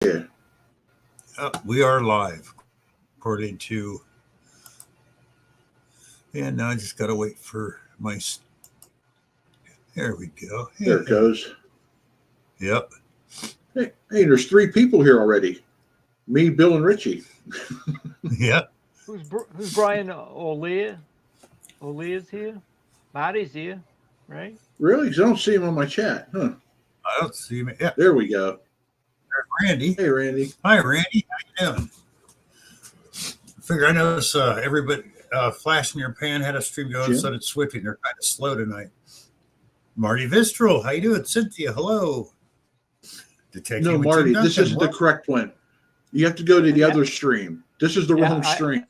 Yeah. We are live, according to. And now I just got to wait for my. There we go. There it goes. Yep. Hey, there's 3 people here already. Me, Bill, and Richie. Yep. Who's Brian O'Lear? O'Lear's here. Marty's here, right? Really? 'Cause I don't see him on my chat. Huh. I don't see me. Yeah. There we go. There's Randy. Hey, Randy. Hi, Randy. How you doing? I noticed everybody Flash in your pan had a stream going, so did Swippy. They're kind of slow tonight. Marty Vistral, how you doing? Cynthia, hello. No, Marty, this isn't the correct one. You have to go to the other stream. This is the wrong stream.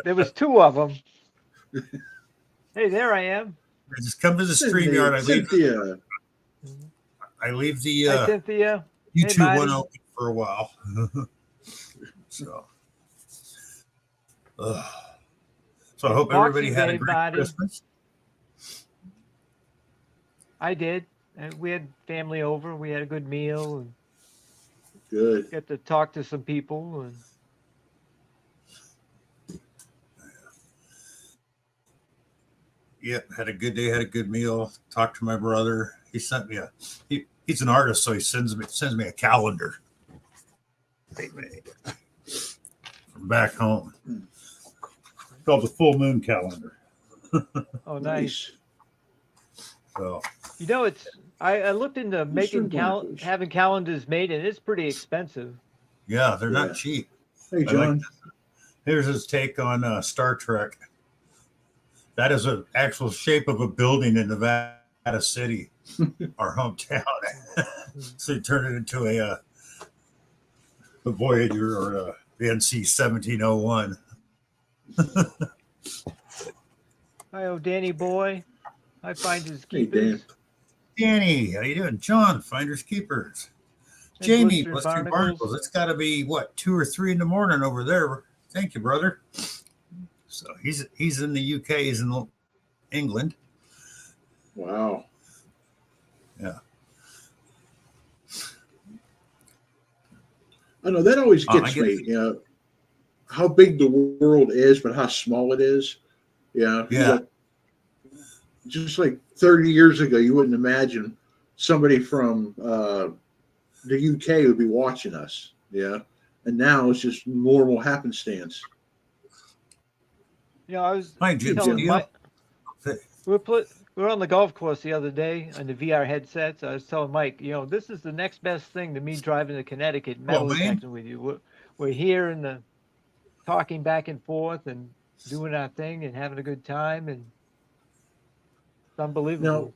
There was 2 of them. Hey, there I am. Just come to the StreamYard. I leave the Hi, Cynthia. YouTube one open for a while. So I hope everybody had a great Christmas. I did. And we had family over. We had a good meal. And good. Got to talk to some people. And yep, had a good day. Had a good meal. Talked to my brother. He sent me he's an artist, so he sends me a calendar from back home. It's called the full moon calendar. Oh, nice. So I looked into having calendars made, and it's pretty expensive. Yeah, they're not cheap. Hey, John. Here's his take on Star Trek. That is an actual shape of a building in Nevada City, our hometown. So he turned it into a Voyager or a NC 1701. Hi, Danny boy. Hi, Finders Keepers. Hey, Dan. Danny, how you doing? John, Finders Keepers. Hey, Jamie, Blistered Barnacles. It's got to be 2 or 3 in the morning over there. Thank you, brother. So he's in the UK. He's in England. Wow. Yeah. I know that always gets me. You know how big the world is, but how small it is. Yeah. Just like 30 years ago, you wouldn't imagine somebody from the UK would be watching us. Yeah. And now it's just normal happenstance. I was telling Mike, we were on the golf course the other day on the VR headsets. I was telling Mike, this is the next best thing to me driving to Connecticut, metal detecting with you. We're here and talking back and forth and doing our thing and having a good time, and it's unbelievable.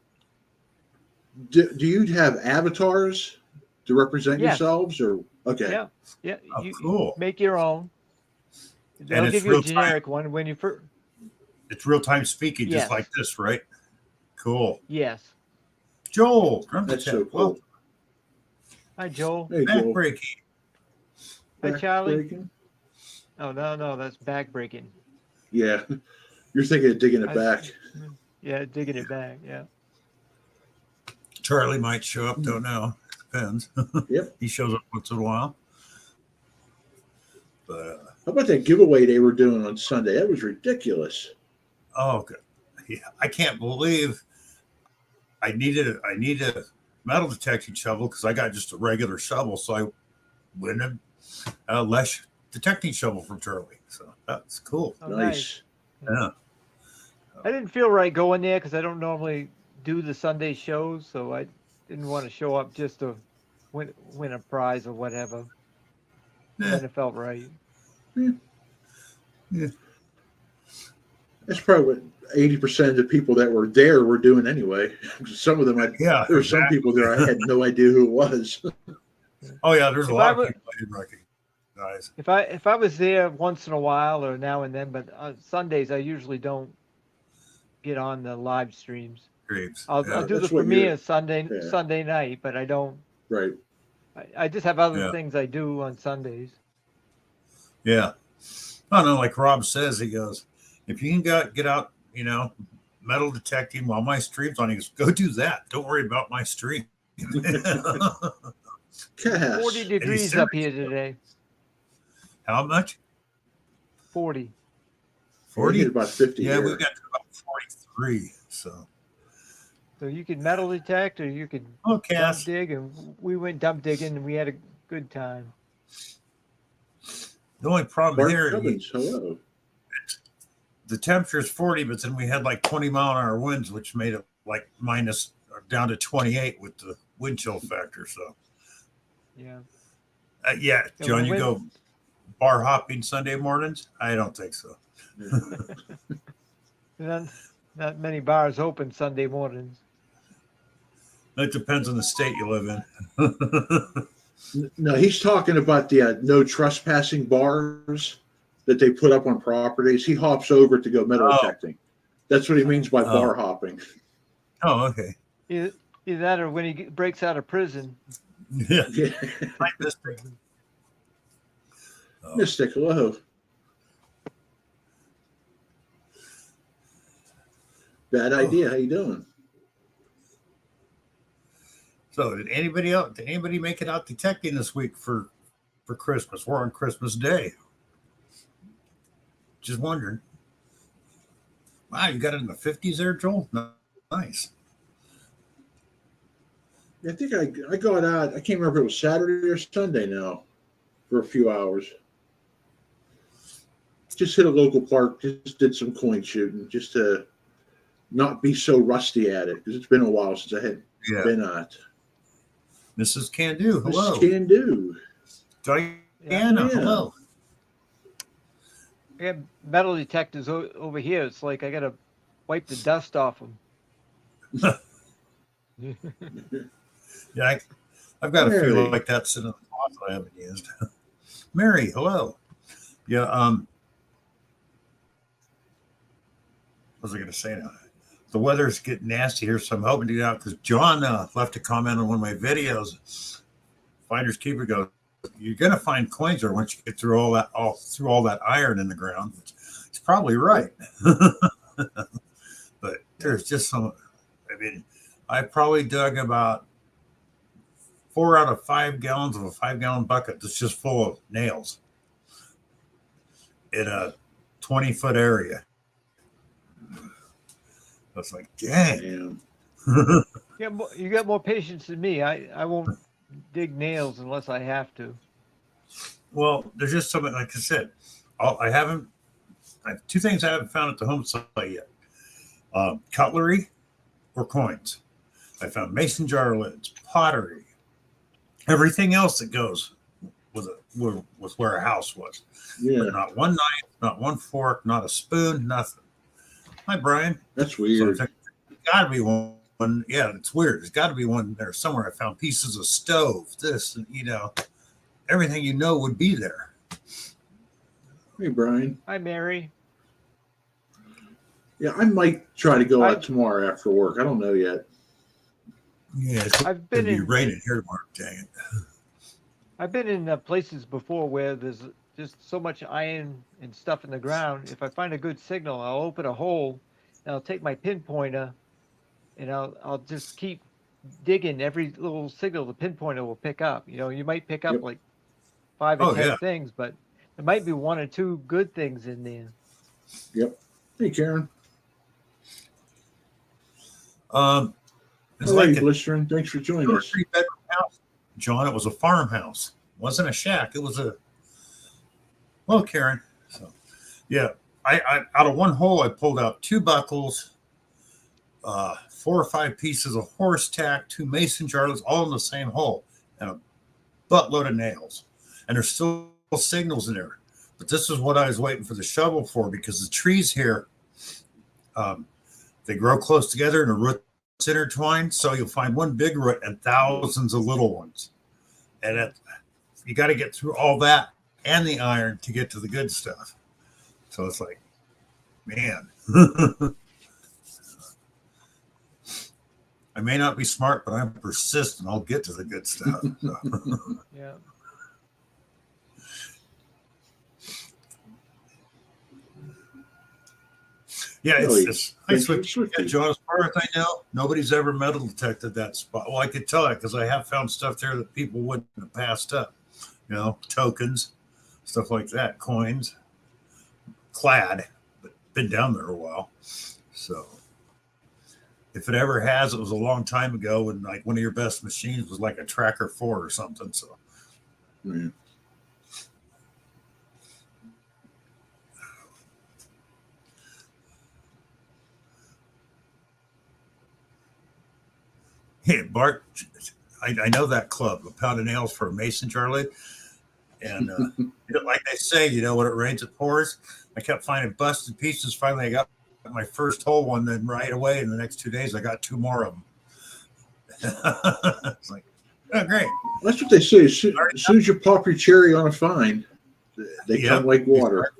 Now, do you have avatars to represent yourselves, or okay? Yeah. Cool. You make your own. They'll give you a generic one when you first. It's real time speaking, just like this, right? Cool. Yes. Joel, that's so cool. Hi, Joel. Hey, backbreaking. Hi, Charlie. Oh no, that's backbreaking. Yeah, you're thinking of digging it back. Yeah, digging it back. Yeah. Charlie might show up. Don't know. Depends. Yep. He shows up once in a while. But how about that giveaway they were doing on Sunday? That was ridiculous. Oh, good. Yeah, I can't believe I needed a metal detecting shovel because I got just a regular shovel, so I went a less detecting shovel from Charlie. So that's cool. Oh, nice. Yeah. I didn't feel right going there because I don't normally do the Sunday shows, so I didn't want to show up just to win a prize or whatever. And it felt right. Yeah. That's probably what 80% of the people that were there were doing anyway. Some of them, there were some people there I had no idea who it was. Oh yeah, there's a lot of people I didn't recognize. If I was there once in a while or now and then, but on Sundays I usually don't get on the live streams. I'll do the premiere Sunday night, but I don't. Right. I just have other things I do on Sundays. Yeah. I know, like Rob says, he goes, if you can get out, metal detecting while my stream's on, he goes, go do that. Don't worry about my stream. Cass. 40 degrees serious? up here today. How much? 40. We 40? hit about 50 Yeah, here. we got to about 43. So, So you could metal detect or you could oh, dump Cass. dig, and we went dump digging and we had a good time. The only problem Bart here, Cubbins, hello. the temperature is 40, but then we had like 20-mile-an-hour winds, which made it like minus down to 28 with the wind chill factor. So, Yeah. yeah, Yeah, John, you when- go bar hopping Sunday mornings? I don't think so. Not many bars open Sunday mornings. It depends on the state you live in. No, he's talking about the no trespassing bars that they put up on properties. He hops over to go metal detecting. That's what he means by bar hopping. Oh, okay. Either that or when he breaks out of prison. Yeah. Yeah. Right, Mystic. Oh. Mystic, hello. Bad idea. How you doing? So, did anybody make it out detecting this week for Christmas? We're on Christmas Day. Just wondering. Wow, you got it in the 50s there, Joel? Nice. I think I got out. I can't remember if it was Saturday or Sunday now for a few hours. Just hit a local park. Just did some coin shooting just to not be so rusty at it because it's been a while since I had been at. Mrs. Can Do, hello. Mrs. Can Do. Diana, Yeah. hello. I got metal detectors over here. It's like I got to wipe the dust off them. Yeah, I've got a Mary. few like that sitting in the closet I haven't used. Mary, hello. Yeah, what was I going to say now? The weather's getting nasty here, so I'm hoping to get out because John left a comment on one of my videos. Finders Keeper goes, you're going to find coins there once you get through all that iron in the ground. It's probably right. But there's just some, I mean, I probably dug about 4 out of 5 gallons of a 5-gallon bucket that's just full of nails in a 20-foot area. I was like, dang. Damn. Yeah, You got more patience than me. I won't dig nails unless I have to. Well, there's just something, like I said, I have 2 things I haven't found at the home site yet. Cutlery or coins. I found mason jar lids, pottery, everything else that goes with where a house was. Yeah. But not one knife, not one fork, not a spoon, nothing. Hi, Brian. That's So weird. there's got to be one. Yeah, it's weird. There's got to be one there somewhere. I found pieces of stove, this, and everything would be there. Hey, Brian. Hi, Mary. Yeah, I might try to go out tomorrow after work. I don't know yet. Yeah, it's I've going been to be in raining here tomorrow. Dang it. I've been in places before where there's just so much iron and stuff in the ground. If I find a good signal, I'll open a hole and I'll take my pinpointer and I'll just keep digging every little signal the pinpointer will pick up. You might pick up like 5 or 10 things, but there might be 1 or 2 good things in there. Yep. Hey, Karen. It's All right, like a Blistering. Thanks for joining us. 3-bedroom house, John. It was a farmhouse. It wasn't a shack. It was Karen. So, yeah, I out of one hole I pulled out 2 buckles, 4 or 5 pieces of horse tack, 2 mason jars, all in the same hole, and a buttload of nails. And there's still signals in there. But this is what I was waiting for the shovel for, because the trees here, they grow close together and the roots intertwined. So you'll find one big root and thousands of little ones. And you got to get through all that and the iron to get to the good stuff. So it's like, man. I may not be smart, but I'm persistent. I'll get to the good stuff. Yeah. Yeah, Really? it's nice with Swifty. yeah, John. As far as I know, nobody's ever metal detected that spot. Well, I could tell it because I have found stuff there that people wouldn't have passed up. You know, tokens, stuff like that, coins, clad, but been down there a while. So if it ever has, it was a long time ago when like one of your best machines was like a Tracker 4 or something. So Yeah. hey, Bart, I know that club, a pound of nails for a mason, Charlie. And like they say, you know, when it rains, it pours. I kept finding busted pieces. Finally, I got my first whole one. Then right away, in the next 2 days, I got two more of them. It's like, oh, great. That's what they say. As soon as you pop your cherry on a find, they come like water.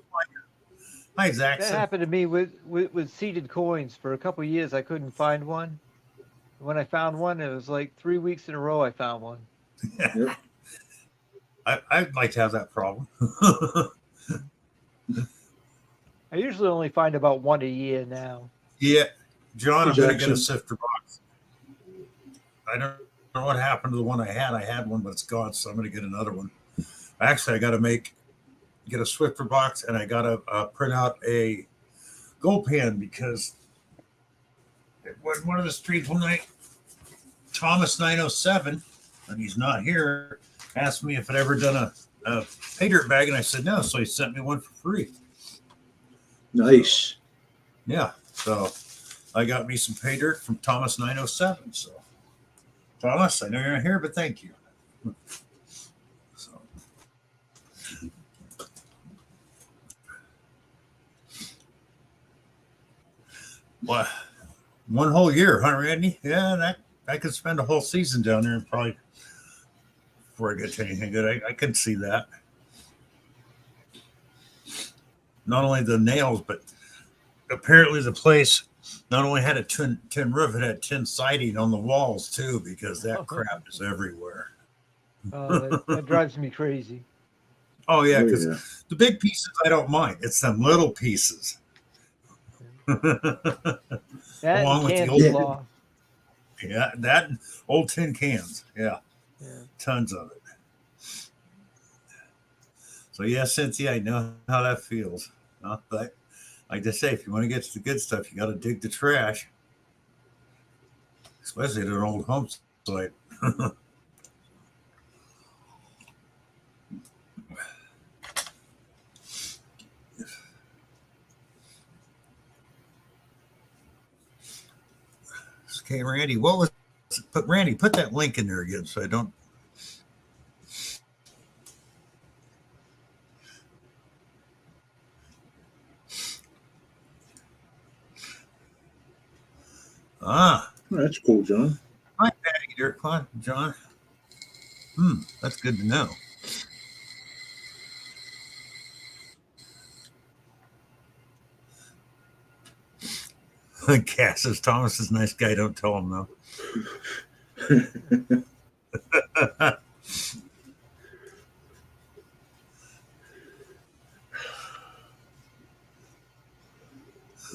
Hi, That Zaxxon. happened to me with seeded coins. For a couple of years, I couldn't find one. When I found one, it was like 3 weeks in a row I found one. Yep. I'd like to have that problem. I usually only find about one a year now. Yeah, John, I'm going to get a Jackson. sifter box. I don't know what happened to the one I had. I had one, but it's gone, so I'm going to get another one. Actually, I got to get a Swifter box, and I got to print out a gold pan because one of the streets one night, Thomas 907, and he's not here, asked me if I'd ever done a pay dirt bag, and I said no, so he sent me one for free. Nice. Yeah, so I got me some pay dirt from Thomas 907. So, Thomas, I know you're not here, but thank you. So, well, one whole year, huh, Randy? Yeah, that I could spend a whole season down there and probably before I get to anything good. I can see that. Not only the nails, but apparently the place not only had a tin roof, it had tin siding on the walls too, because that crap is everywhere. That drives me crazy. Oh yeah, Oh, because yeah. the big pieces I don't mind. It's them little pieces. That Along and with the can old slaw. Yeah, that and old tin cans. Yeah, Yeah. tons of it. So yeah, Cynthia, I know how that feels. But like they say, if you want to get to the good stuff, you got to dig the trash, especially at an old home site. Okay, Randy, what was? Randy, put that link in there again, so I don't. Ah, Oh, that's cool, John. hi, Patty Dirkcon, John. That's good to know. Cass says Thomas is a nice guy. Don't tell him though.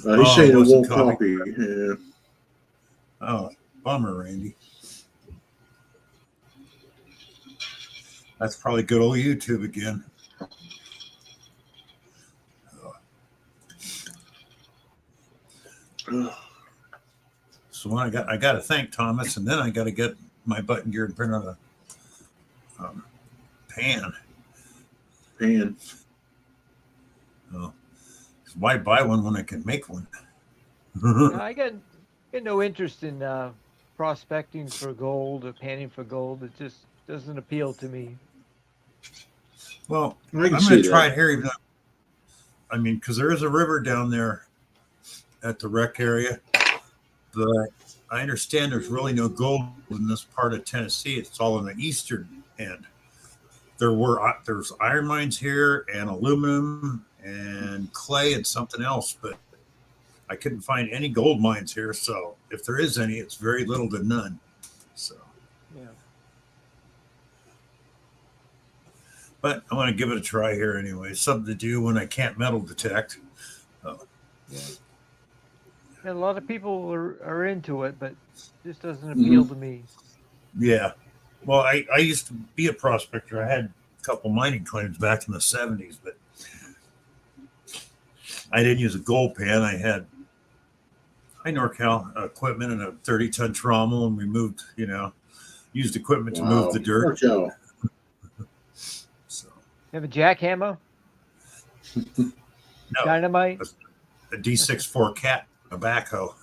He's saying it wasn't won't copy. Yeah. Oh, bummer, Randy. That's probably good old YouTube again. So when I got to thank Thomas, and then I got to get my button gear and print on a pan. Pan. Oh, why buy one when I can make one? I got no interest in prospecting for gold or panning for gold. It just doesn't appeal to me. Well, I I'm can going see to try that. it here. Even though, I mean, because there is a river down there at the rec area, but I understand there's really no gold in this part of Tennessee. It's all on the eastern end. There's iron mines here and aluminum and clay and something else, but I couldn't find any gold mines here. So if there is any, it's very little to none. So, Yeah. but I want to give it a try here anyway. Something to do when I can't metal detect. Yeah. A lot of people are into it, but just doesn't appeal to me. Yeah. Well, I used to be a prospector. I had a couple mining claims back in the 70s, but I didn't use a gold pan. I had high NorCal equipment and a 30-ton trommel, and we moved, used equipment to move the dirt. NorCal. So, You have a jackhammer, no, dynamite. a D64 cat, a backhoe.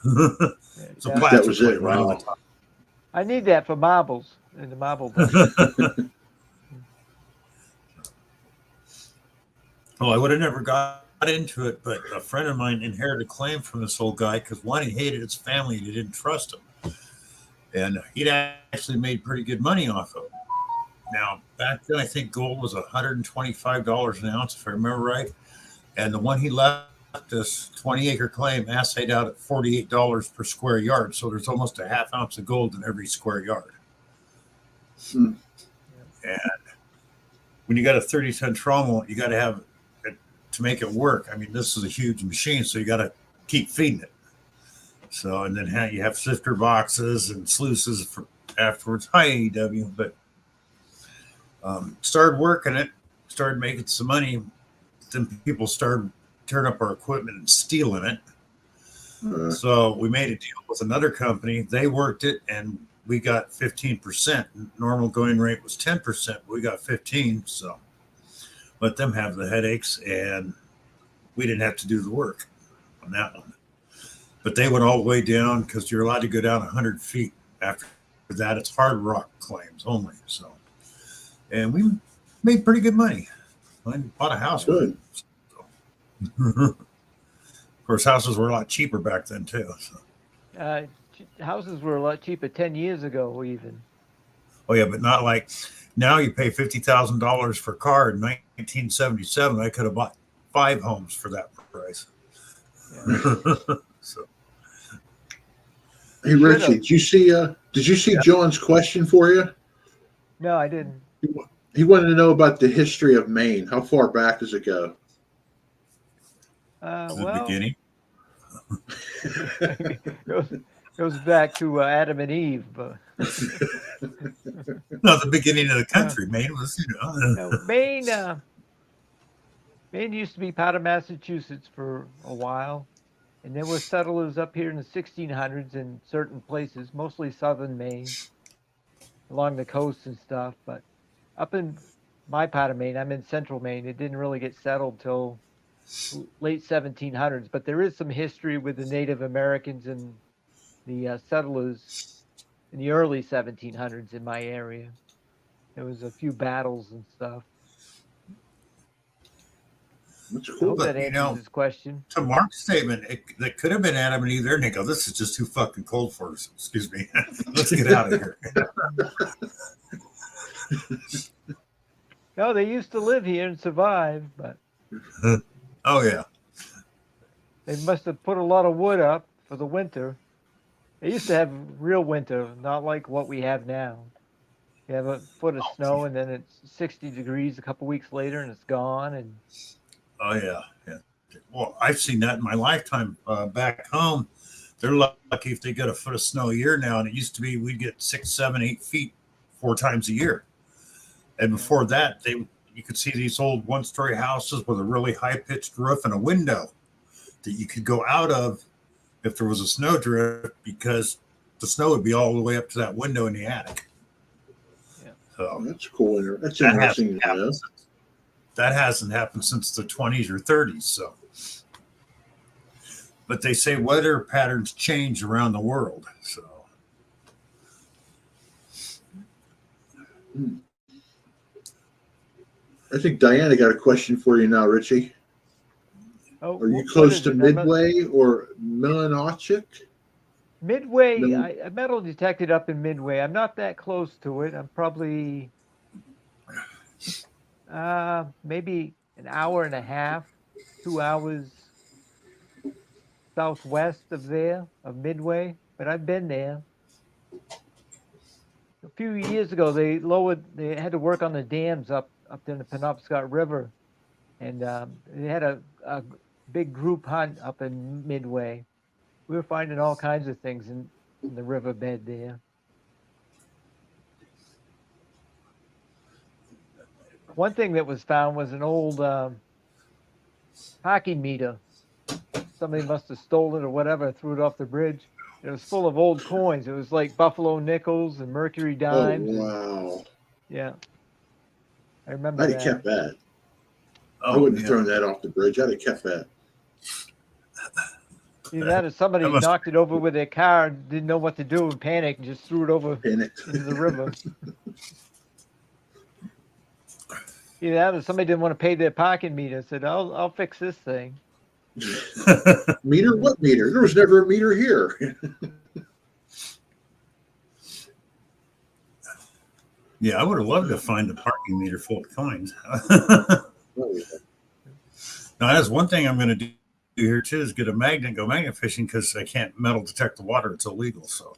It's a Yeah. plastic That was plate it. right on Wow. the top. I need that for marbles in the marble bucket. Well, I would have never got into it, but a friend of mine inherited a claim from this old guy because one, he hated his family and he didn't trust him. And he'd actually made pretty good money off of it. Now, back then, I think gold was $125 an ounce, if I remember right. And the one he left us, 20-acre claim, assayed out at $48 per square yard. So there's almost a half ounce of gold in every square yard. Hmm. And when you got a 30-ton trommel, you got to have it to make it work. I mean, this is a huge machine, so you got to keep feeding it. So, and then you have sifter boxes and sluices for afterwards. Hi, AEW, but started working it, started making some money. Then people started turning up our equipment and stealing it. So we made a deal with another company. They worked it, and we got 15%. Normal going rate was 10%. We got 15%. So let them have the headaches, and we didn't have to do the work on that one. But they went all the way down because you're allowed to go down 100 feet. After that, it's hard rock claims only. So, and we made pretty good money. I bought a house. Good. Of course, houses were a lot cheaper back then too. So. Houses were a lot cheaper 10 years ago, even. Oh yeah, but not like now. You pay $50,000 for a car. In 1977, I could have bought 5 homes for that price. Yeah. So. Hey Richie, did you see John's question for you? No, I didn't. He wanted to know about the history of Maine. How far back does it go? The beginning. goes back to Adam and Eve. No, the beginning of the country. Maine was, Maine used to be part of Massachusetts for a while, and there were settlers up here in the 1600s in certain places, mostly southern Maine, along the coast and stuff. But up in my part of Maine, I'm in central Maine, it didn't really get settled till late 1700s. But there is some history with the Native Americans and the settlers in the early 1700s in my area. There was a few battles and stuff. That's I cool. hope that answers his question. To Mark's statement, that could have been Adam and Eve there, and they go, "This is just too fucking cold for us." Excuse me. Let's get out of here. No, they used to live here and survive, but Oh yeah. they must have put a lot of wood up for the winter. They used to have real winter, not like what we have now. You have a foot of snow, and then it's 60 degrees a couple weeks later, and it's gone. And Oh yeah. Well, I've seen that in my lifetime. Back home, they're lucky if they get a foot of snow a year now, and it used to be we'd get 6, 7, 8 feet 4 times a year. And before that, you could see these old one-story houses with a really high-pitched roof and a window that you could go out of if there was a snow drift, because the snow would be all the way up to that window in the attic. Yeah. So That's cool. That's interesting. that hasn't happened since the 20s or 30s. So, but they say weather patterns change around the world. So. I think Diana got a question for you now, Richie. oh, Are you what close is to it? Midway or Millinocket? Midway, No. I metal detected up in Midway. I'm not that close to it. I'm probably maybe an hour and a half, 2 hours southwest of Midway. But I've been there. A few years ago, they had to work on the dams up in the Penobscot River, and they had a big group hunt up in Midway. we were finding all kinds of things in the riverbed there. One thing that was found was an old hockey meter. Somebody must have stolen it or whatever, threw it off the bridge. It was full of old coins. It was like Buffalo nickels and Mercury dimes. Oh, wow. Yeah. I remember I'd that. have kept that. I Oh, wouldn't have yeah. thrown that off the bridge. I'd have kept that. Either that or somebody That must- knocked it over with their car, didn't know what to do, and panicked and just threw it over Panicked. into the river. Either that or somebody didn't want to pay their parking meter. Said, I'll fix this thing. Meter? What meter? There was never a meter here. Yeah, I would have loved to find a parking meter full of coins. Oh, yeah. Now, that's one thing I'm going to do here too is get a magnet, go magnet fishing because I can't metal detect the water. It's illegal. So,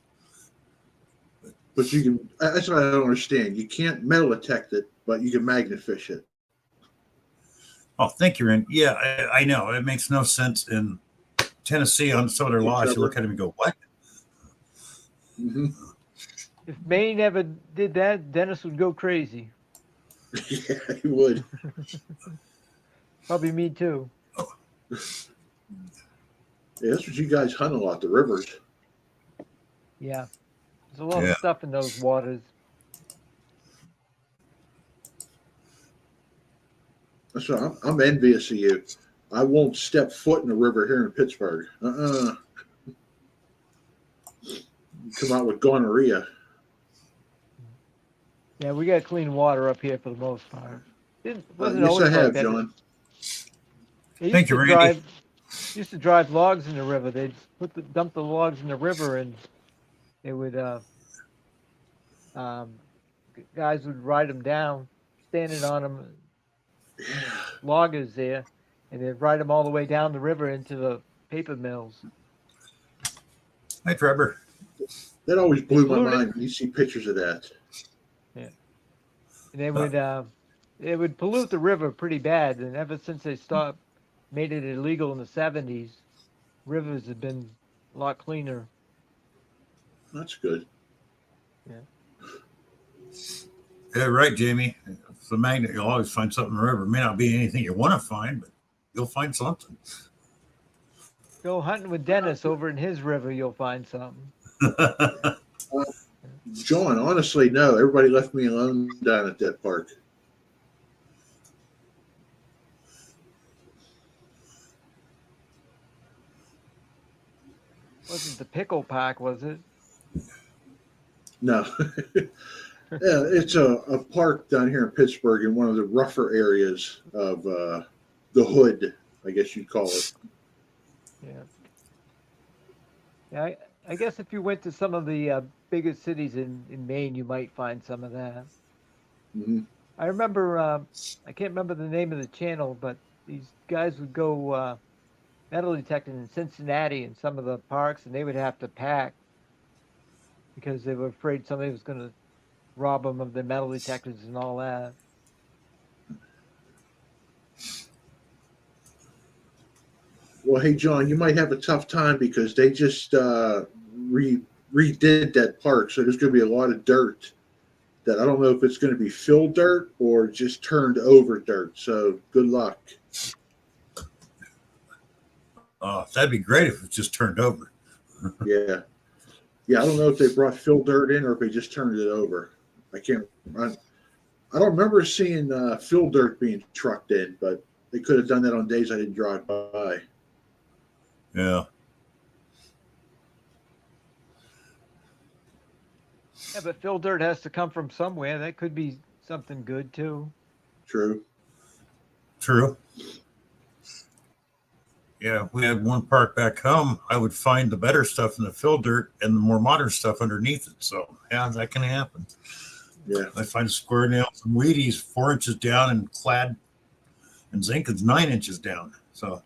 But you can, that's what I don't understand. You can't metal detect it, but you can magnet fish it. oh, think you're in. Yeah, I know. It makes no sense in Tennessee on some of their laws. You look at them and go, what? Mm-hmm. If Maine ever did that, Dennis would go crazy. Yeah, he would. Probably me too. Yeah, that's what you guys hunt a lot, the rivers. Yeah. There's a lot Yeah. of stuff in those waters. That's why I'm envious of you. I won't step foot in a river here in Pittsburgh. Come out with gonorrhea. Yeah, we got clean water up here for the most part. Wasn't Yes, always I have, like that. John. They Thank you, used to Randy. used to drive logs in the river. They'd dump the logs in the river, and they would guys would ride them down, standing on them, loggers there, and they'd ride them all the way down the river into the paper mills. Hi, Trevor. That always blew my Polluted. mind when you see pictures of that. And they would pollute the river pretty bad. And ever since they made it illegal in the 70s, rivers have been a lot cleaner. That's good. Yeah, right, Jamie. If it's a magnet, you'll always find something in the river. It may not be anything you want to find, but you'll find something. Go hunting with Dennis over in his river, you'll find something. John, honestly, no. Everybody left me alone down at that park. Wasn't the pickle park, was it? No. Yeah, it's a park down here in Pittsburgh in one of the rougher areas of the hood, I guess you'd call it. Yeah. Yeah, I guess if you went to some of the bigger cities in Maine, you might find some of that. Mm-hmm. I remember, I can't remember the name of the channel, but these guys would go metal detecting in Cincinnati in some of the parks, and they would have to pack because they were afraid somebody was going to rob them of their metal detectors and all that. Well, hey, John, you might have a tough time because they just redid that park, so there's going to be a lot of dirt that I don't know if it's going to be filled dirt or just turned over dirt. So good luck. That'd be great if it was just turned over. Yeah. Yeah, I don't know if they brought filled dirt in or if they just turned it over. I don't remember seeing filled dirt being trucked in, but they could have done that on days I didn't drive by. Yeah. Yeah, but fill dirt has to come from somewhere. That could be something good too. True. True. Yeah, we had one park back home. I would find the better stuff in the fill dirt and the more modern stuff underneath it. So, yeah, that can happen. Yeah. I find square nails and Wheaties 4 inches down and clad, and zinc is 9 inches down. So,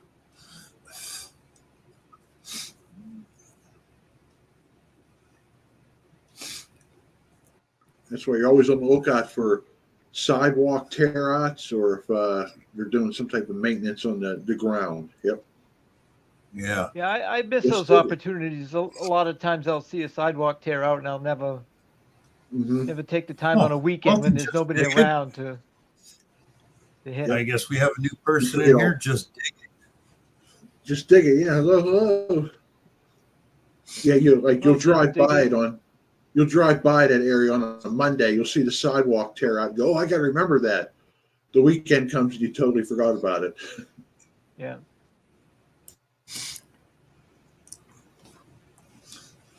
That's why you're always on the lookout for sidewalk tear-outs or if you're doing some type of maintenance on the ground. Yep. Yeah. Yeah, I miss Yes, those sir. opportunities. A lot of times I'll see a sidewalk tear out, and I'll Hmm. never take the time on Oh, a well, weekend when then there's just nobody dig it. around to hit Yep. I them. guess we have a new You person forget in here. all. Just dig Just dig it. Yeah. Hello, hello. Yeah. You'll Oh, just drive dig by it. it on. You'll drive by that area on a Monday. You'll see the sidewalk tear out. And go. Oh, I got to remember that. The weekend comes and you totally forgot about it. Yeah.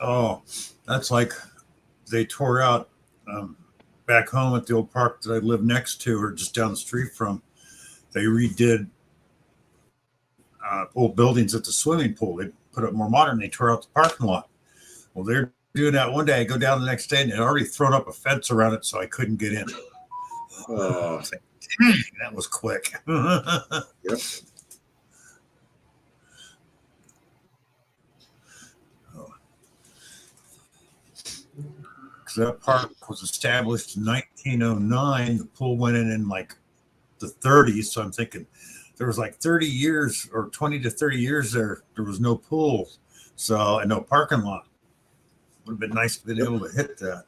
Oh, that's like they tore out back home at the old park that I live next to or just down the street from. They redid old buildings at the swimming pool. They put up more modern. They tore out the parking lot. Well, they're doing that one day. I go down the next day and they'd already thrown up a fence around it, so I couldn't get in. I was like, dang, that was quick. Yep. Because that park was established in 1909. The pool went in like the 30s. So I'm thinking there was like 30 years or 20 to 30 years there was no pool. So, and no parking lot. Would have been nice to be able to hit that.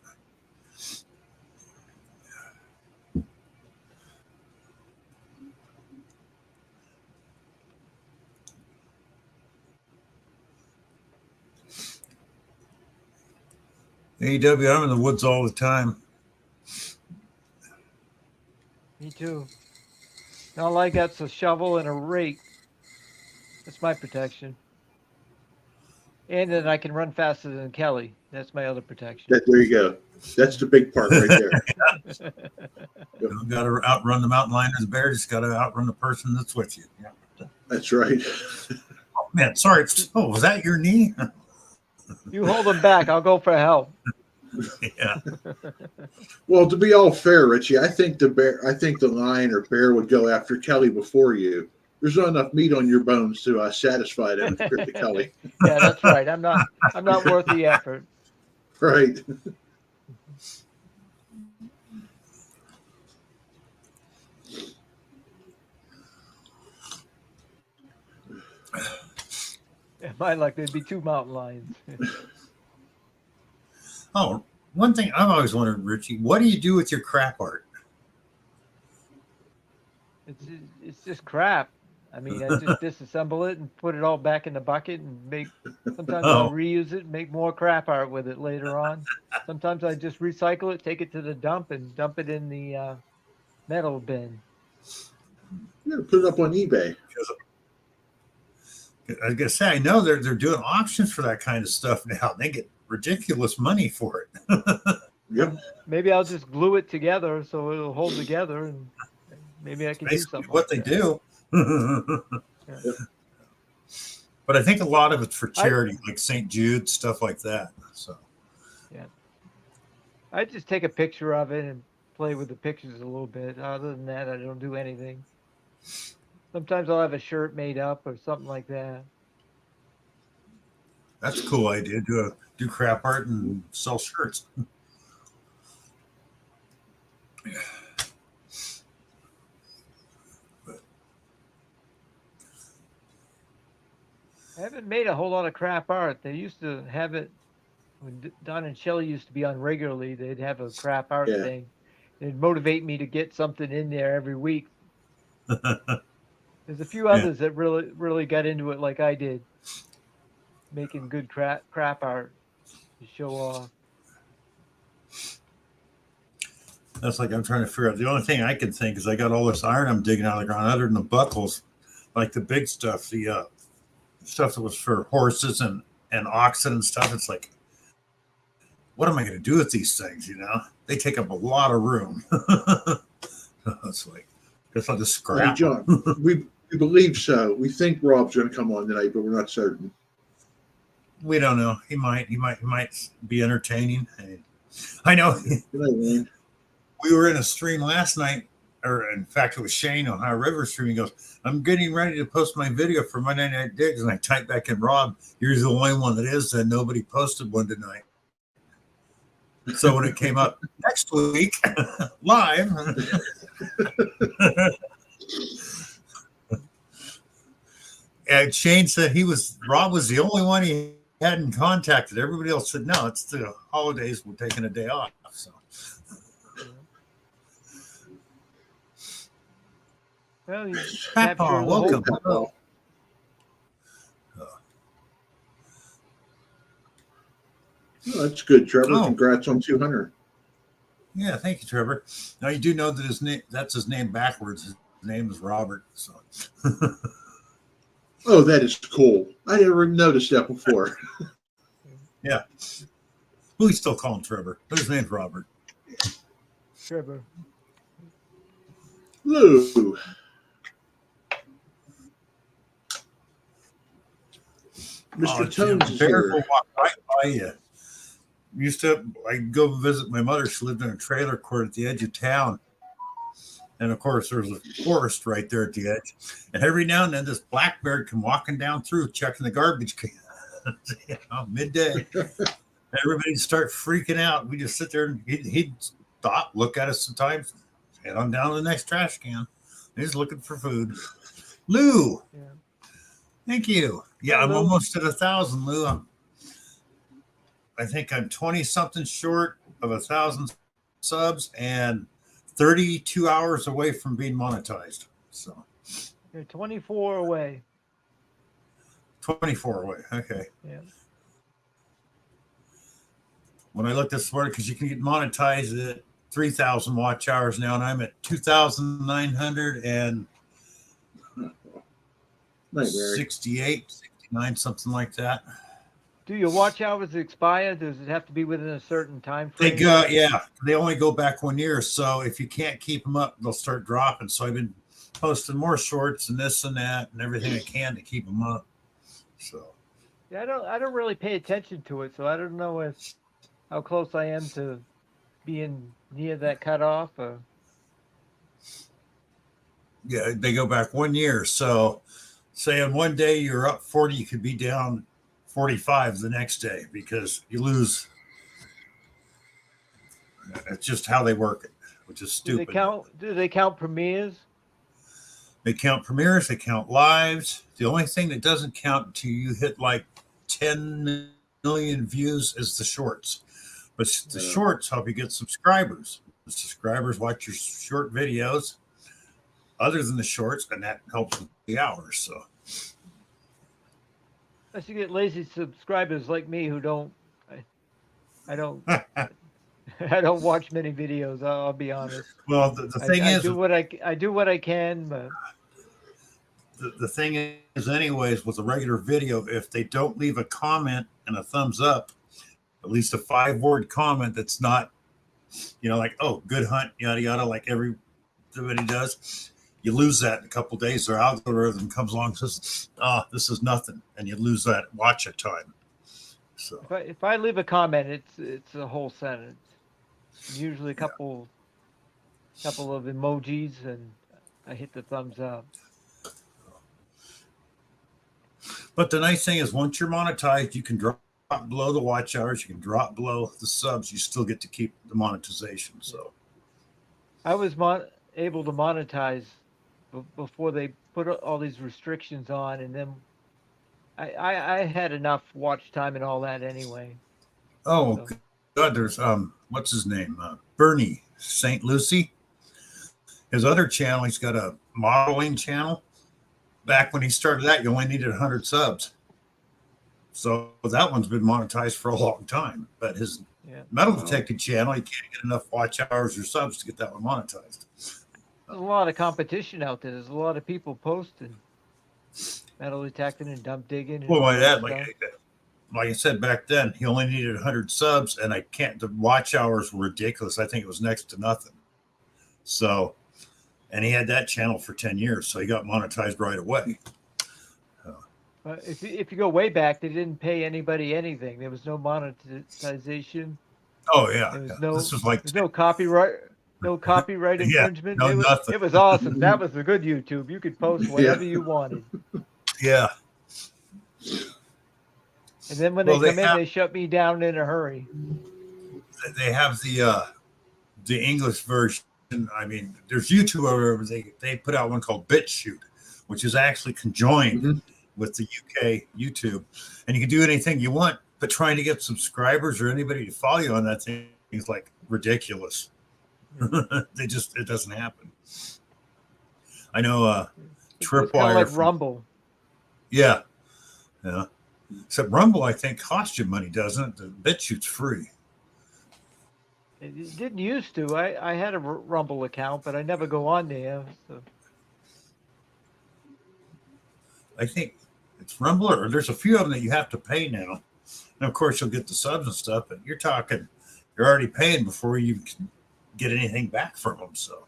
AEW, I'm in the woods all the time. Me too. All I got's a shovel and a rake. That's my protection. And then I can run faster than Kelly. That's my other protection. There you go. That's the big part right there. You don't got to outrun the mountain lion or the bear. Just got to outrun the person that's with you. Yeah. That's right. Oh, man, sorry. Oh, was that your knee? You hold them back. I'll go for help. Yeah. Well, to be all fair, Richie, I think the lion or bear would go after Kelly before you. There's not enough meat on your bones to satisfy them compared to Kelly. Yeah, that's right. I'm not worth the effort. Right. In my luck, there'd be 2 mountain lions. Oh, one thing I've always wondered, Richie, what do you do with your crap art? It's just crap. I mean, I just disassemble it and put it all back in the bucket and make. Sometimes I'll reuse it and make more crap art with it later on. Sometimes I just recycle it, take it to the dump, and dump it in the metal bin. You gotta put it up on eBay. I was gonna say, I know they're doing auctions for that kind of stuff now. They get ridiculous money for it. Yep. Maybe I'll just glue it together so it'll hold together, and maybe I can do something. What like they that. do. Yeah. But I think a lot of it's for charity, like St. Jude, stuff like that. So yeah, I just take a picture of it and play with the pictures a little bit. Other than that, I don't do anything. Sometimes I'll have a shirt made up or something like that. that's a cool idea. Do crap art and sell shirts. I haven't made a whole lot of crap art. They used to have it when Don and Shelley used to be on regularly. They'd have a crap art thing. It'd motivate me to get something in there every week. There's a few others that really got into it like I did, making good crap art to show off. That's like I'm trying to figure out. The only thing I can think is I got all this iron I'm digging out of the ground, other than the buckles, like the big stuff, the stuff that was for horses and oxen and stuff. It's like, what am I going to do with these things? You know, they take up a lot of room. It's like, just like the scrap. Hey, John, we believe so. We think Rob's going to come on tonight, but we're not certain. We don't know. He might be entertaining. I know. Good night, Wayne. We were in a stream last night, or in fact, it was Shane on Ohio River stream. He goes, I'm getting ready to post my video for Monday Night Digs. And I type back in, Rob, you're the only one that is, and nobody posted one tonight. So when it came up next week, live, And Shane said Rob was the only one he hadn't contacted. Everybody else said no. It's the holidays. We're taking a day off. So. Well, you Papa, capture the welcome. whole. Oh, that's good, Trevor. Oh. Congrats on 200. Yeah, thank you, Trevor. Now you do know that that's his name backwards. His name is Robert. So. Oh, that is cool. I never noticed that before. Yeah. We still call him Trevor, but his name's Robert. Trevor. Lou. Mr. Tones is Bear here. will walk right by you. I'd go visit my mother. She lived in a trailer court at the edge of town. And of course, there's a forest right there at the edge. And every now and then, this black bear come walking down through, checking the garbage can. Midday. Everybody start freaking out. We just sit there and he'd stop, look at us sometimes, head on down to the next trash can. He's looking for food. Lou. Yeah. Thank you. Yeah, I'm almost at 1,000, Lou. I think I'm 20 something short of 1,000 subs and 32 hours away from being monetized. So You're 24 away. 24 away. Okay. Yeah. When I looked this morning, because you can get monetized at 3,000 watch hours now, and I'm at 2,968, 69, something like that. Do your watch hours expire? Does it have to be within a certain time frame? They only go back 1 year. So if you can't keep them up, they'll start dropping. So I've been posting more shorts and this and that and everything I can to keep them up. So Yeah, I don't really pay attention to it, so I don't know how close I am to being near that cutoff. yeah, they go back 1 year. So say on one day you're up 40, you could be down 45 the next day because you lose. It's just how they work it, which is stupid. Do they count premieres? They count premieres, they count lives. The only thing that doesn't count until you hit like 10 million views is the shorts. But the shorts help you get subscribers. The subscribers watch your short videos other than the shorts, and that helps with the hours. So Unless you get lazy subscribers like me who don't, I don't, I don't watch many videos. I'll be honest. Well, the thing is, I do what I can, but the thing is, anyways, with a regular video, if they don't leave a comment and a thumbs up, at least a 5-word comment that's not, like, oh, good hunt, yada yada, like everybody does. You lose that in a couple of days. Their algorithm comes along and says, this is nothing. And you lose that watch it time. So if I leave a comment, it's a whole sentence. Usually a couple of emojis, and I hit the thumbs up. But the nice thing is once you're monetized, you can drop below the watch hours. You can drop below the subs. You still get to keep the monetization. So I was able to monetize before they put all these restrictions on, and then I had enough watch time and all that anyway. Oh, so. God, there's what's his name? Bernie St. Lucie. His other channel, he's got a modeling channel. Back when he started that, you only needed 100 subs. So that one's been monetized for a long time. But his metal detecting channel, you can't get enough watch hours or subs to get that one monetized. There's a lot of competition out there. There's a lot of people posting metal detecting and dump digging. Well, like I said back then, he only needed 100 subs, and the watch hours were ridiculous. I think it was next to nothing. So, and he had that channel for 10 years, so he got monetized right away. If you go way back, they didn't pay anybody anything. There was no monetization. Oh yeah, this was like no copyright. No copyright infringement. No, nothing. It was awesome. That was a good YouTube. You could post whatever you wanted. Yeah. And then when they come in, they shut me down in a hurry. They have the English version. I mean, there's YouTube over. They put out one called BitChute, which is actually conjoined, with the UK YouTube, and you can do anything you want, but trying to get subscribers or anybody to follow you on that thing is like ridiculous. It doesn't happen. I know It's kind of Tripwire like Rumble. Yeah. Except Rumble, I think, costs you money, doesn't it? The BitChute's free. It didn't used to. I had a Rumble account, but I never go on there. So. I think it's Rumble, or there's a few of them that you have to pay now. And of course, you'll get the subs and stuff, but you're already paying before you can get anything back from them. So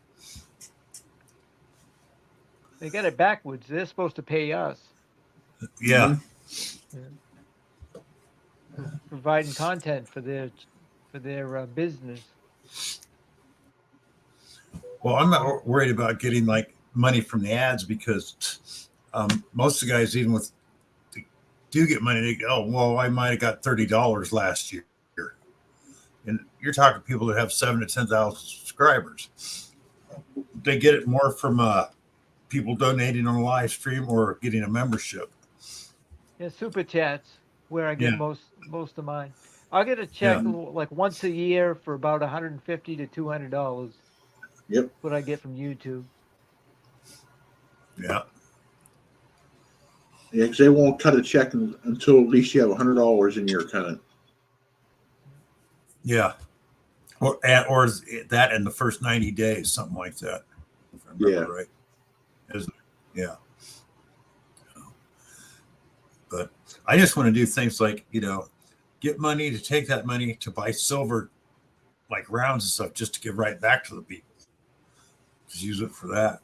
They got it backwards. They're supposed to pay us. yeah. Providing content for their business. Well, I'm not worried about getting like money from the ads because most of the guys, even with do get money, they go, oh, well, I might have got $30 last year. And you're talking people that have 7,000 to 10,000 subscribers. They get it more from people donating on a live stream or getting a membership. Yeah, super chats where I get most of mine. I'll get a check like once a year for about $150 to $200. Yep. What I get from YouTube. Yeah. Yeah, because they won't cut a check until at least you have $100 in your account. Yeah. Or that in the first 90 days, something like that. If I remember right. Yeah. But I just want to do things like, get money to take that money to buy silver, like rounds and stuff, just to give right back to the people. Just use it for that.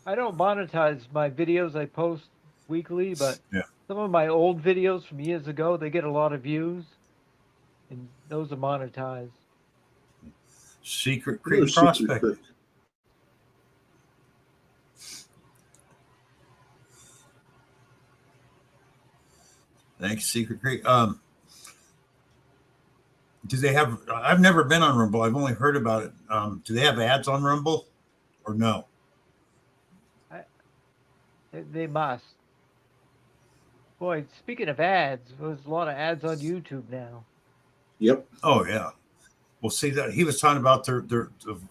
I don't monetize my videos I post weekly, but yeah. Some of my old videos from years ago, they get a lot of views, and those are monetized. Secret Creek Prospect. Thanks, Secret Creek. Do they have? I've never been on Rumble. I've only heard about it. Do they have ads on Rumble, or no? They must. Boy, speaking of ads, there's a lot of ads on YouTube now. Yep. Oh yeah. Well, see that he was talking about their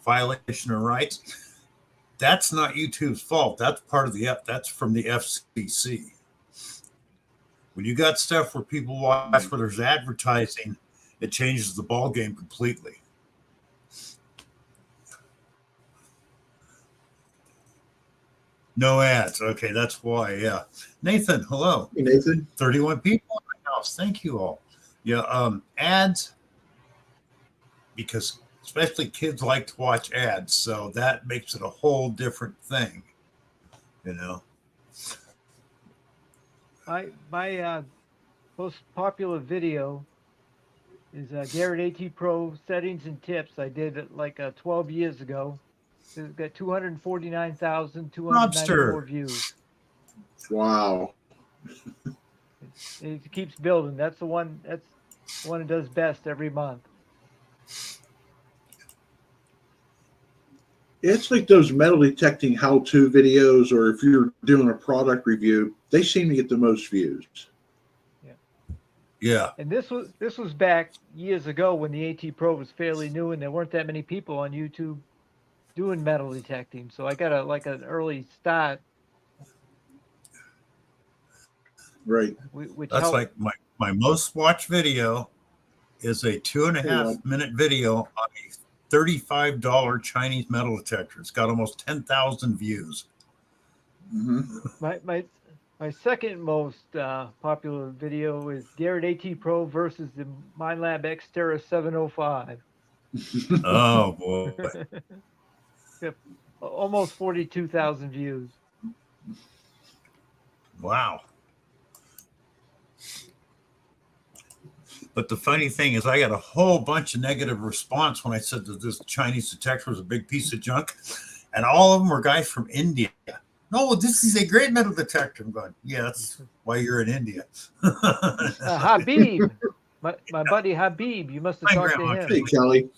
violation of rights. That's not YouTube's fault. That's part of that's from the FCC. When you got stuff where people watch where there's advertising, it changes the ball game completely. No ads. Okay, that's why. Yeah. Nathan, hello. Hey, Nathan. 31 people in my house. Thank you all. Yeah. Ads, because especially kids like to watch ads, so that makes it a whole different thing. My most popular video is Garrett AT Pro settings and tips. I did it like 12 years ago. It's got 249,294 views. Wow. It keeps building. That's the one it does best every month. It's like those metal detecting how-to videos, or if you're doing a product review, they seem to get the most views. Yeah. And this was back years ago when the AT Pro was fairly new, and there weren't that many people on YouTube doing metal detecting. So I got an early start. Right. Which that's helped. Like my most watched video is a 2.5 minute video on a $35 Chinese metal detector. It's got almost 10,000 views. Mm-hmm. My second most popular video is Garrett AT Pro versus the Minelab Xterra 705. Oh boy. Almost 42,000 views. Wow. But the funny thing is I got a whole bunch of negative response when I said that this Chinese detector was a big piece of junk. And all of them were guys from India. No, this is a great metal detector. I'm going, yeah, that's why you're in India. Habib, my buddy Habib, you must have talked to him. Hey, Kelly.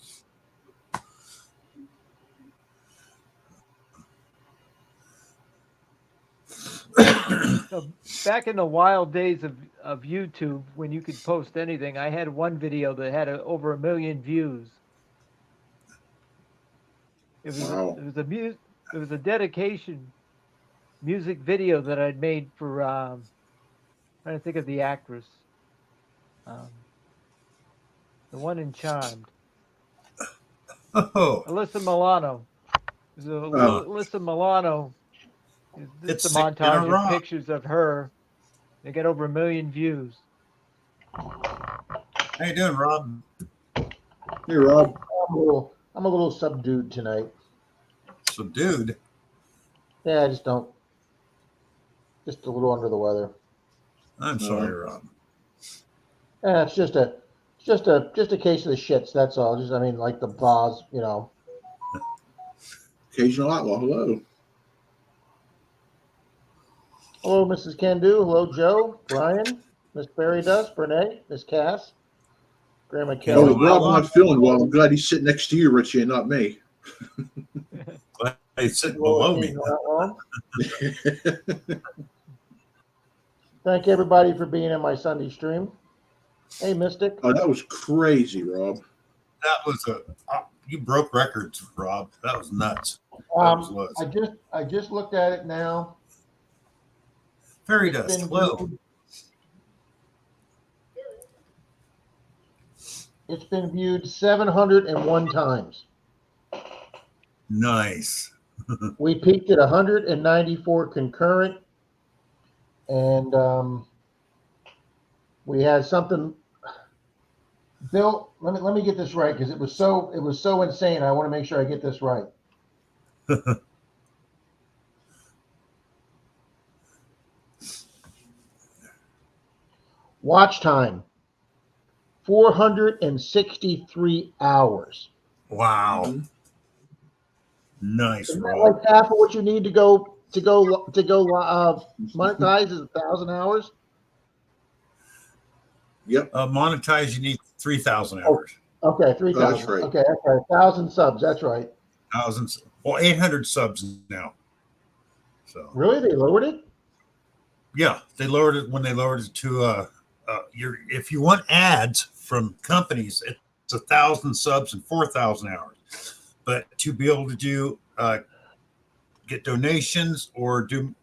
Back in the wild days of YouTube, when you could post anything, I had one video that had over 1 million views. Wow. It was a dedication music video that I'd made for trying to think of the actress, the one in Charmed, Oh, Alyssa Milano. It was Alyssa Milano. It's a Sick in a montage of Rock. pictures of her. They got over 1 million views. How you doing, Rob? Hey, Rob. I'm a little subdued tonight. So, dude, Yeah, I just a little under the weather. I'm sorry, Rob. Yeah, it's just a case of the shits. That's all. Just, I mean, like the bars, you know. Occasional outlaw. Hello. Hello, Mrs. Candu. Hello, Joe, Brian, Miss Fairy Dust, Brene, Miss Cass, Grandma Oh, Kelly. Rob's not feeling well. I'm glad he's sitting next to you, Richie, and not me. Glad he's sitting Hello, below me. occasional outlaw. Thank everybody for being in my Sunday stream. Hey, Mystic. Oh, that was crazy, Rob. That was you broke records, Rob. That was nuts. Was. I just looked at it now. Fairy dust. Hello. It's been viewed 701 times. Nice. We peaked at 194 concurrent, and we had something. Bill, let me get this right because it was so insane. I want to make sure I get this right. Watch time, 463 hours. Wow. Mm-hmm. Nice, Isn't that Rob. like half of what you need to go monetize is 1,000 hours? Yep. Monetize, you need 3,000 hours. Okay, 3,000. Oh, that's right. Okay, that's right. 1,000 subs. That's right. Thousands. Well, 800 subs now. So Really, they lowered it? yeah, they lowered it when they lowered it to if you want ads from companies, it's 1,000 subs and 4,000 hours. But to be able to do get donations or do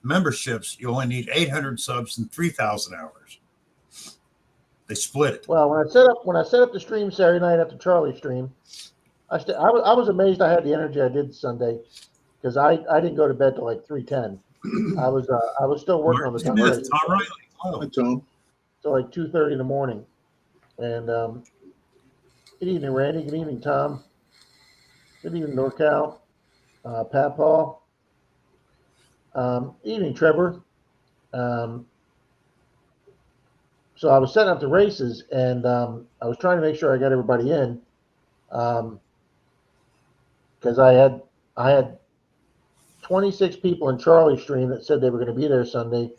memberships, you only need 800 subs and 3,000 hours. They split it. Well, when I set up the stream Saturday night after Charlie's stream, I was amazed I had the energy I did Sunday because I didn't go to bed till like 3:10. I was still working on the Smith, Riley Tom Riley. Oh, Hi, Tom. till like 2:30 in the morning. And good evening, Randy. Good evening, Tom. Good evening, NorCal. Pat Paul. Evening, Trevor. So I was setting up the races, and I was trying to make sure I got everybody in, because I had 26 people in Charlie's stream that said they were going to be there Sunday.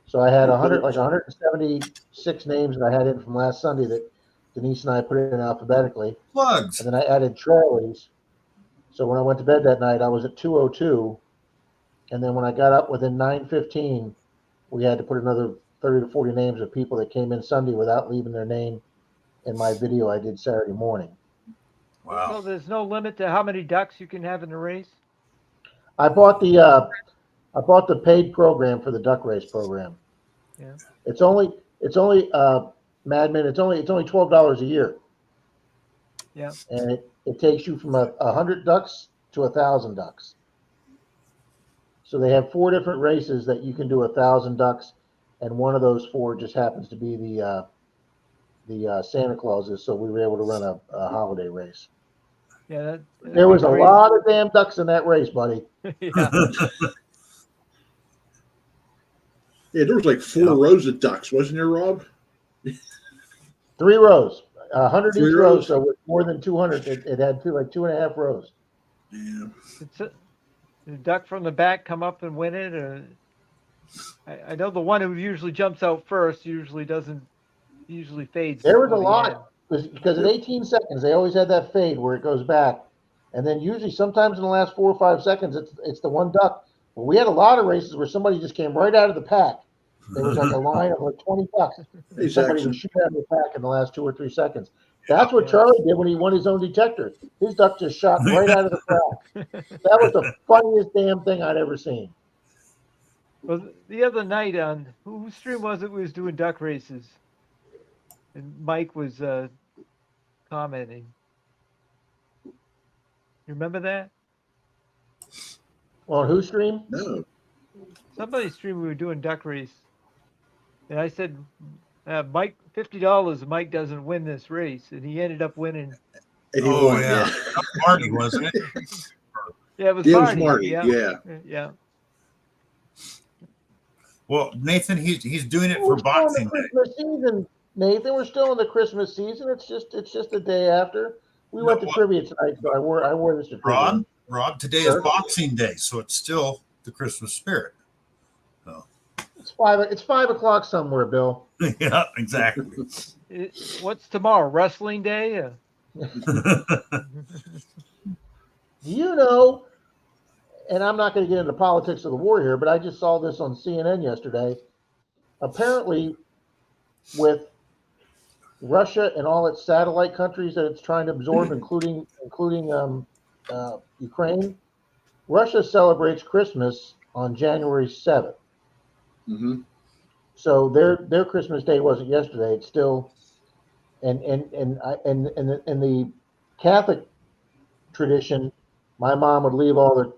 So I had 176 names that I had in from last Sunday that Denise and I put in alphabetically, plugs. and then I added Charlie's. So when I went to bed that night, I was at 202, and then when I got up within 9:15, we had to put another 30 to 40 names of people that came in Sunday without leaving their name in my video I did Saturday morning. Wow. So there's no limit to how many ducks you can have in the race? I bought the paid program for the duck race program. Yeah. It's only Madman, it's only $12 a year. Yeah. And it takes you from 100 ducks to 1,000 ducks. So they have 4 different races that you can do 1,000 ducks, and one of those 4 just happens to be the Santa Clauses. So we were able to run a holiday race. Yeah. There was a lot of damn ducks in that race, buddy. Yeah. Yeah, there was like 4 rows of ducks, wasn't there, Rob? 3 rows, 100 3 each row, rows? so with more than 200, it had 2.5 rows. Yeah. The duck from the back come up and win it, or I know the one who usually jumps out first usually fades. There was a before the lot end. because at 18 seconds they always had that fade where it goes back, and then usually sometimes in the last 4 or 5 seconds it's the one duck Well, we had a lot of races where somebody just came right out of the pack. There was like a line of like 20 bucks. Hey, Somebody Saxon. would shoot out of the pack in the last 2 or 3 seconds. That's what Yeah. Charlie did when he won his own detector. His duck just shot right out of the pack. That was the funniest damn thing I'd ever seen. Well, the other night on whose stream was it? We was doing duck races, and Mike was commenting. You remember that? On whose stream? No. Somebody's stream we were doing duck race, and I said, Mike, $50. Mike doesn't win this race, and he ended up winning. And he Oh, won, yeah. Marty, wasn't it? Yeah, it was Yeah, it was Marty. Marty. Yeah. Yeah. Yeah. Well, Nathan, he's doing it We're for still in Boxing the Day. Christmas season, Nathan. We're still in the Christmas season. It's just the day after. We went to No, trivia tonight, so I wore this to trivia. Rob, today Sure. is Boxing Day, so it's still the Christmas spirit. It's 5 o'clock somewhere, Bill. Yeah, exactly. What's tomorrow? Wrestling day? Do you know, and I'm not going to get into politics of the war here, but I just saw this on CNN yesterday. Apparently, with Russia and all its satellite countries that it's trying to absorb, including Ukraine, Russia celebrates Christmas on January 7th. Mm-hmm. So their Christmas Day wasn't yesterday. It's still, and the Catholic tradition, my mom would leave all the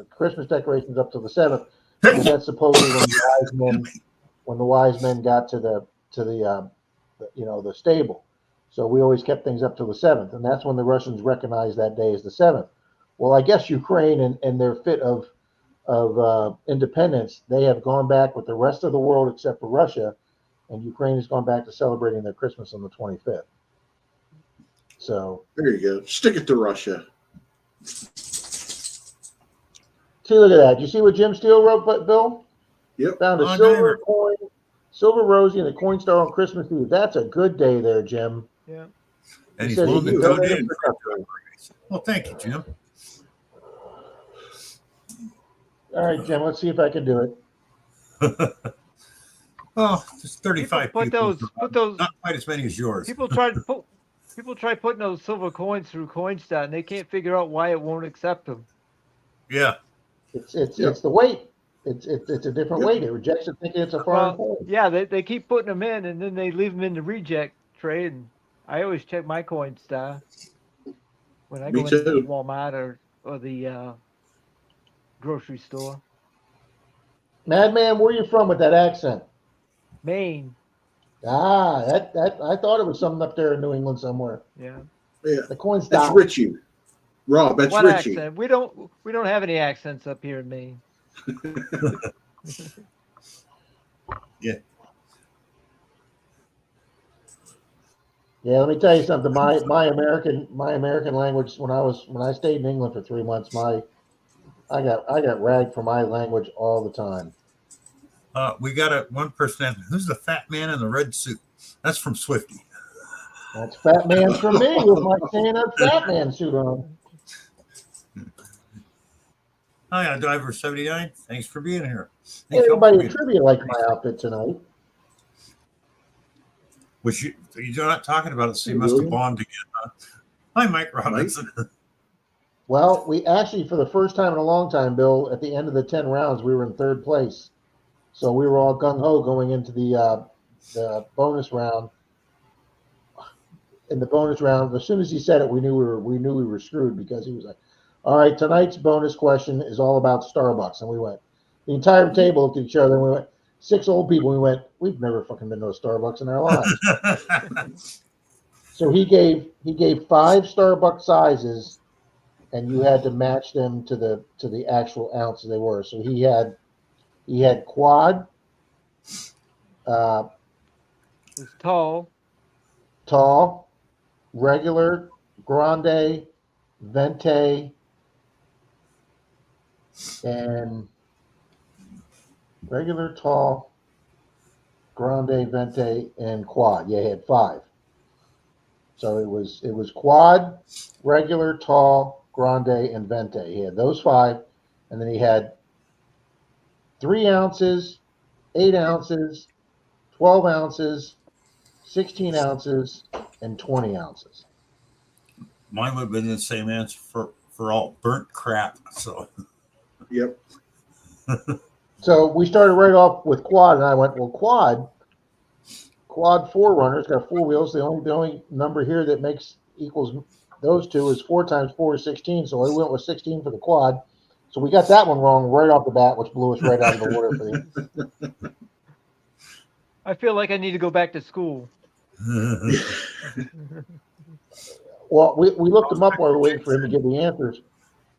Christmas decorations up till the 7th, because that's supposedly when the wise men got to the stable. So we always kept things up till the 7th, and that's when the Russians recognized that day as the 7th. Well, I guess Ukraine and their fit of independence, they have gone back with the rest of the world except for Russia, and Ukraine has gone back to celebrating their Christmas on the 25th. So There you go. Stick it to Russia. see, look at that. You see what Jim Steele wrote, Bill? Yep. Found a Oh, silver coin, silver Rosie, and a coin star on Christmas Eve. That's a good day there, Jim. Yeah. And He he's says willing he to can donate donate. it for Cupcake. Well, thank you, Jim. All right, Jim. Let's see if I can do it. Oh, just 35 Put people. those. Not quite as many as yours. People try putting those silver coins through Coinstar, and they can't figure out why it won't accept them. Yeah. It's Yep. the weight. It's a different Yep. weight. It rejects it thinking it's a foreign Well, coin. yeah, they keep putting them in, and then they leave them in the reject tray. And I always check my Coinstar when I Me go into too. Walmart or the grocery store. Madman, where are you from with that accent? Maine, Ah, that I thought it was something up there in New England somewhere. yeah. Yeah. The coin's That's down. Richie. Rob, that's What Richie. accent? We don't have any accents up here in Maine. Yeah, let me tell you something. My American language when I stayed in England for 3 months, I got ragged for my language all the time. We got one person asking, who's the fat man in the red suit? That's from Swifty. That's Fat Man for me with my Santa Fat Man suit on. Hi, Diver 79. Thanks for being here. Hey, Thank you all everybody for at being- trivia liked my outfit tonight. Which you're not talking about it, so you must have bombed again. Huh? Hi, Mike Robinson. Well, we actually, for the first time in a long time, Bill, at the end of the 10 rounds, we were in third place. So we were all gung ho going into the bonus round. In the bonus round, as soon as he said it, we knew we were screwed, because he was like, "All right, tonight's bonus question is all about Starbucks," and we went. The entire table looked at each other, and we went. 6 old people. We went. We've never fucking been to a Starbucks in our lives. So he gave 5 Starbucks sizes, and you had to match them to the actual ounces they were. So he had quad, It's tall. tall, regular, grande, venti, and regular, tall, grande, venti, and quad. Yeah, he had 5. So it was quad, regular, tall, grande, and venti. He had those 5, and then he had 3 ounces, 8 ounces, 12 ounces, 16 ounces, and 20 ounces. Mine would have been the same answer for all burnt crap. So Yep. So we started right off with quad, and I went, well, quad 4Runner, it's got 4 wheels. The only number here that equals those two is 4 times 4 is 16. So I went with 16 for the quad. So we got that one wrong right off the bat, which blew us right out of the water for the. I feel like I need to go back to school. Well, we looked them up while we were waiting for him to give the answers.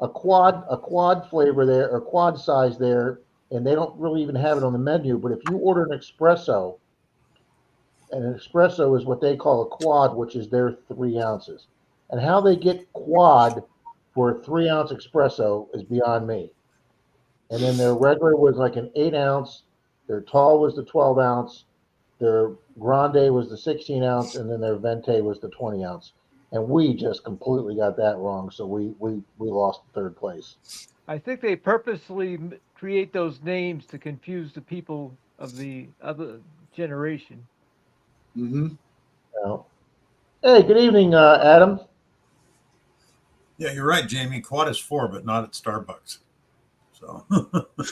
A quad flavor there, or quad size there, and they don't really even have it on the menu. But if you order an espresso is what they call a quad, which is their 3 ounces. And how they get quad for a 3 ounce espresso is beyond me. And then their regular was like an 8 ounce, their tall was the 12 ounce, their grande was the 16 ounce, and then their venti was the 20 ounce. And we just completely got that wrong, so we lost 3rd place. I think they purposely create those names to confuse the people of the other generation. Mm-hmm. So, hey, good evening, Adam. Yeah, you're right, Jamie. Quad is 4, but not at Starbucks. So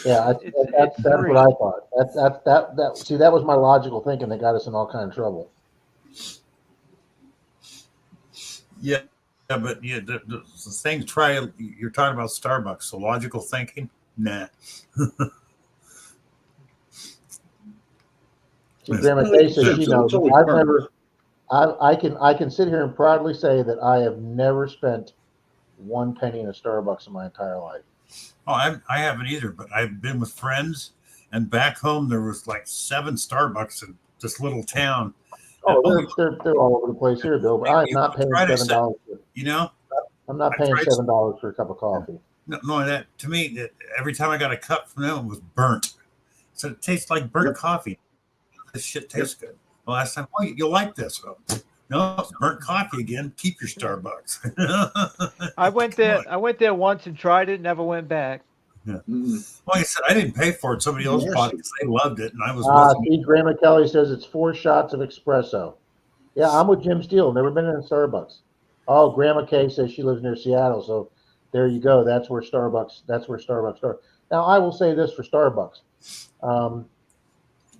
Yeah, that's free. what I thought. See, that was my logical thinking that got us in all kind of trouble. yeah, but the thing. You're talking about Starbucks. So logical thinking, nah. See, Grandma Kay says she knows. It's always I've fun. never. I can sit here and proudly say that I have never spent 1 penny in a Starbucks in my entire life. Oh, I haven't either. But I've been with friends, and back home there was like 7 Starbucks in this little town. Oh, they're all over the place here, Bill. But I'm not paying $7. You know, I'm not paying $7 for a cup of coffee. no, that to me, that every time I got a cup from them, it was burnt. So it tastes like burnt coffee. This shit tastes good. The last time, oh, you'll like this. Oh, no, it's burnt coffee again. Keep your Starbucks. I went there once and tried it, never went back. Yeah. Mm-hmm. Like I said, I didn't pay for it. Somebody else bought it because they loved it, and I was with See, Grandma Kelly says it's 4 shots of espresso. Yeah, I'm with Jim Steele. Never been in a Starbucks. Oh, Grandma Kay says she lives near Seattle, so there you go. That's where Starbucks are. Now, I will say this for Starbucks.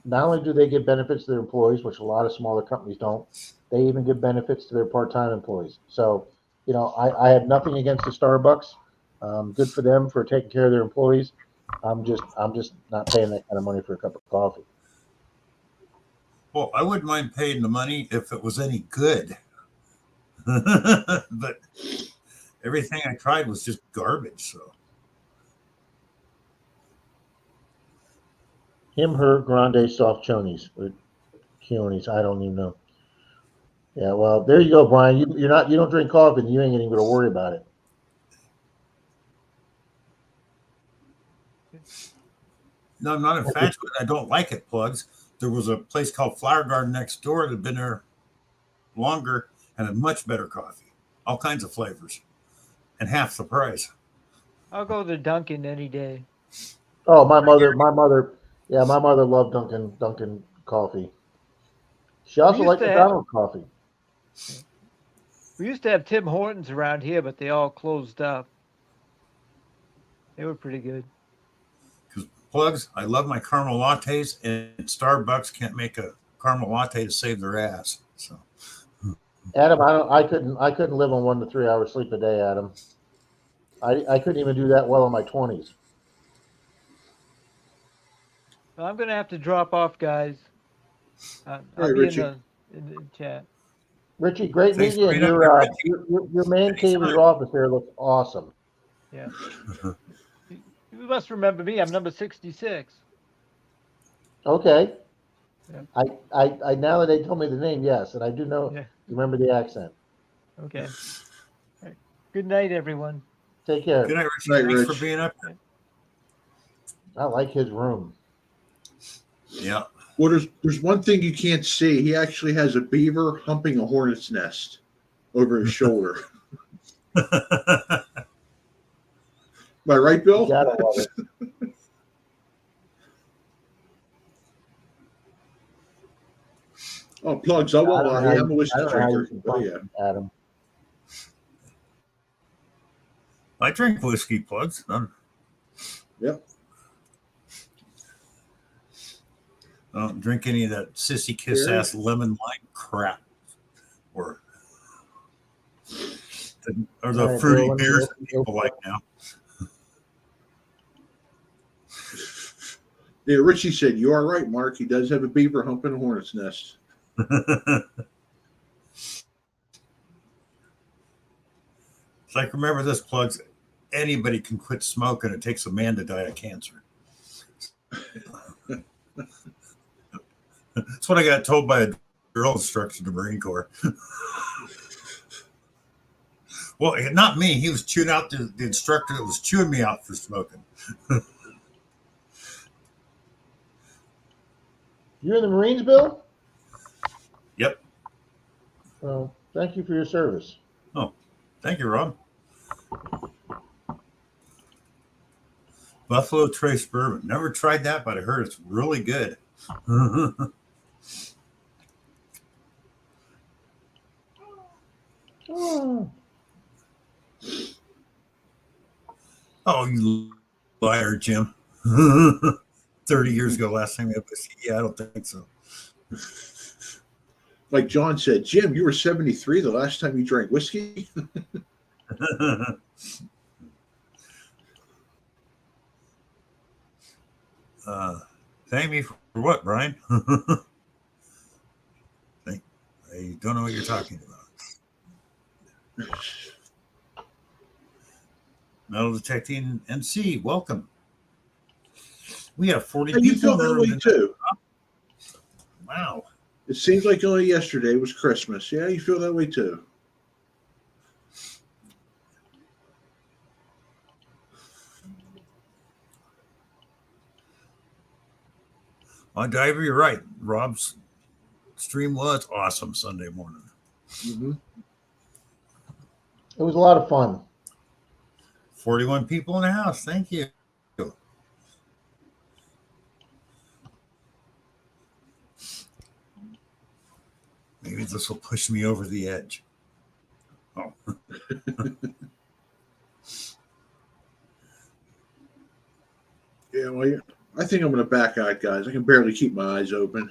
Not only do they give benefits to their employees, which a lot of smaller companies don't, they even give benefits to their part-time employees. So, I have nothing against the Starbucks. Good for them for taking care of their employees. I'm just not paying that kind of money for a cup of coffee. Well, I wouldn't mind paying the money if it was any good. But everything I tried was just garbage. So Him, her, grande, soft chonies, or chonies. I don't even know. Yeah, well, there you go, Brian. You don't drink coffee, and you ain't even going to worry about it. no, I'm not infatuated. I don't like it. Plugs. There was a place called Flower Garden next door that had been there longer and had much better coffee, all kinds of flavors, and half the price. I'll go to Dunkin' any day. Oh, my mother loved Dunkin' coffee. She also used liked to have- McDonald's coffee. We used to have Tim Hortons around here, but they all closed up. They were pretty good. Plugs. I love my caramel lattes, and Starbucks can't make a caramel latte to save their ass. So Adam, I couldn't live on 1 to 3 hours sleep a day, Adam. I couldn't even do that well in my 20s. Well, I'm gonna have to drop off, guys. I'll Right, be Richie. in the chat. Richie, great Thanks meeting you. for And your man cave in your office there looks awesome. Yeah. You must remember me. I'm number 66. Okay. Yeah. I now that they told me the name, yes, and I do know. Yeah. Remember the accent. Okay. All right. Good night, everyone. Take care. good night, Richie. Night, Thanks Rich. for being up. I like his room. Yeah. Well, there's one thing you can't see. He actually has a beaver humping a hornet's nest over his shoulder. Am I right, Bill? You gotta love it. Oh, plugs. I won't I don't know lie. how Yeah, I'm a you- I whiskey don't know how you drinker. can Oh, yeah. function, Adam. I drink whiskey plugs. Yep. I don't drink any of that sissy kiss Here. ass lemon lime crap, or the All right, fruity Bill, let me beers look- that people like now. Yeah, Richie said, you are right, Mark. He does have a beaver humping a hornet's nest. It's like, remember this, plugs. Anybody can quit smoking. It takes a man to die of cancer. That's what I got told by a drill instructor in the Marine Corps. Well, not me. He was chewing out the instructor that was chewing me out for smoking. You in the Marines, Bill? Yep. Well, thank you for your service. Thank you, Rob. Buffalo Trace Bourbon. Never tried that, but I heard it's really good. Oh, Oh, you liar, Jim. 30 years ago, last time we had whiskey. Yeah, I don't think so. Like John said, Jim, you were 73 the last time you drank whiskey? Thank me for what, Brian? I don't know what you're talking about. Metal detecting NC, welcome. We have 40 And you people feel in the that room way tonight. too. Wow. It seems like only yesterday was Christmas. Yeah, you feel that way too. On Diver, you're right. Rob's stream was awesome Sunday morning. Mm-hmm. it was a lot of fun. 41 people in the house. Thank you. Maybe this will push me over the edge. Oh. Yeah, well, I think I'm going to back out, guys. I can barely keep my eyes open.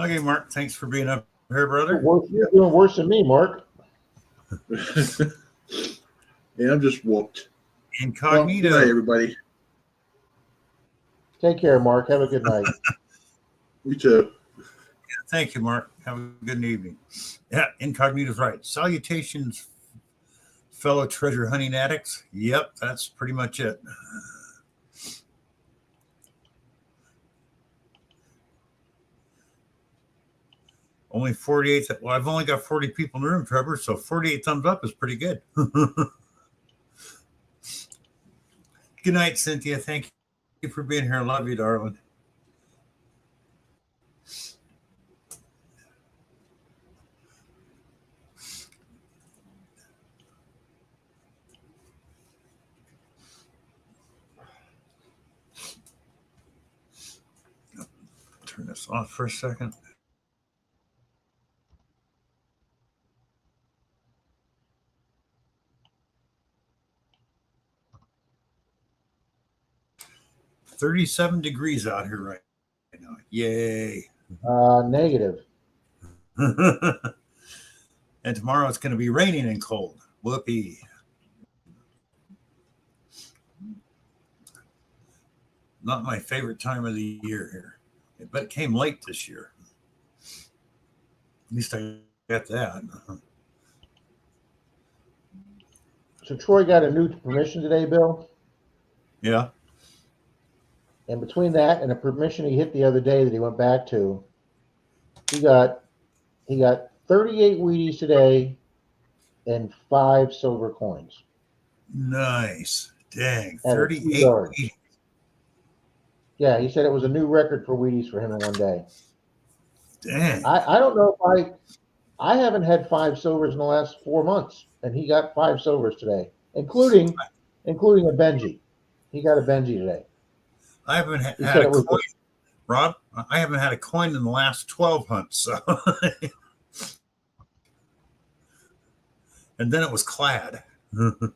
Okay, Mark. Thanks for being up here, brother. You're doing worse than me, Mark. Yeah, I'm just whooped. Well, Incognito. good night, everybody. Take care, Mark. Have a good night. You too. Thank you, Mark. Have a good evening. Yeah, Incognito's right. Salutations, fellow treasure hunting addicts. Yep, that's pretty much it. Only 48. Well, I've only got 40 people in the room, Trevor, so 48 thumbs up is pretty good. Good night, Cynthia. Thank you for being here. Love you, darling. Turn this off for a second. $37 degrees out here right now. Yay. Negative. And tomorrow it's going to be raining and cold. Whoopee. Not my favorite time of the year here. But it came late this year. At least I got that. So Troy got a new permission today, Bill. Yeah. And between that and a permission he hit the other day that he went back to, he got 38 Wheaties today and 5 silver coins. Nice. Dang. At 38. $2. Yeah, he said it was a new record for Wheaties for him in one day. Dang. I don't know if I haven't had 5 silvers in the last 4 months, and he got 5 silvers today, including including a Benji. He got a Benji today. I haven't He had said a it was coin, Rob. I haven't had a coin in the last 12 hunts. So. And then it was clad. But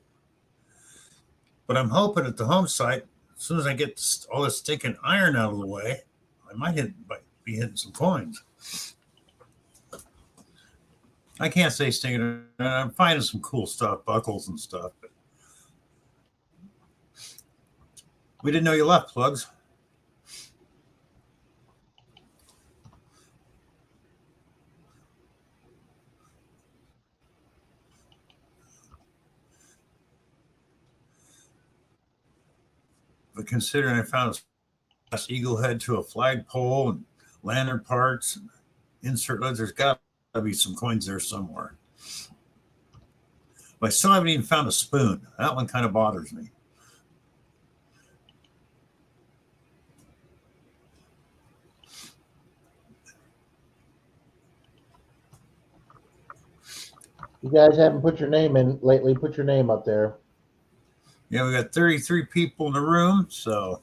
I'm hoping at the home site, as soon as I get all this stinking iron out of the way, I might be hitting some coins. I can't say stinking. I'm finding some cool stuff, buckles and stuff. But we didn't know you left, Plugs. But considering I found a eagle head to a flagpole and lantern parts and insert leads, there's got to be some coins there somewhere. But I still haven't even found a spoon. That one kind of bothers me. You guys haven't put your name in lately. Put your name up there. Yeah, we got 33 people in the room, so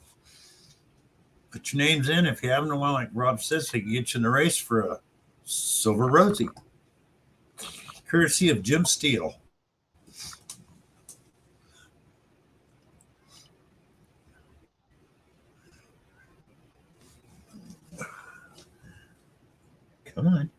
put your names in. If you haven't one, like Rob says, they can get you in the race for a Silver Rosie, courtesy of Jim Steele. Come on.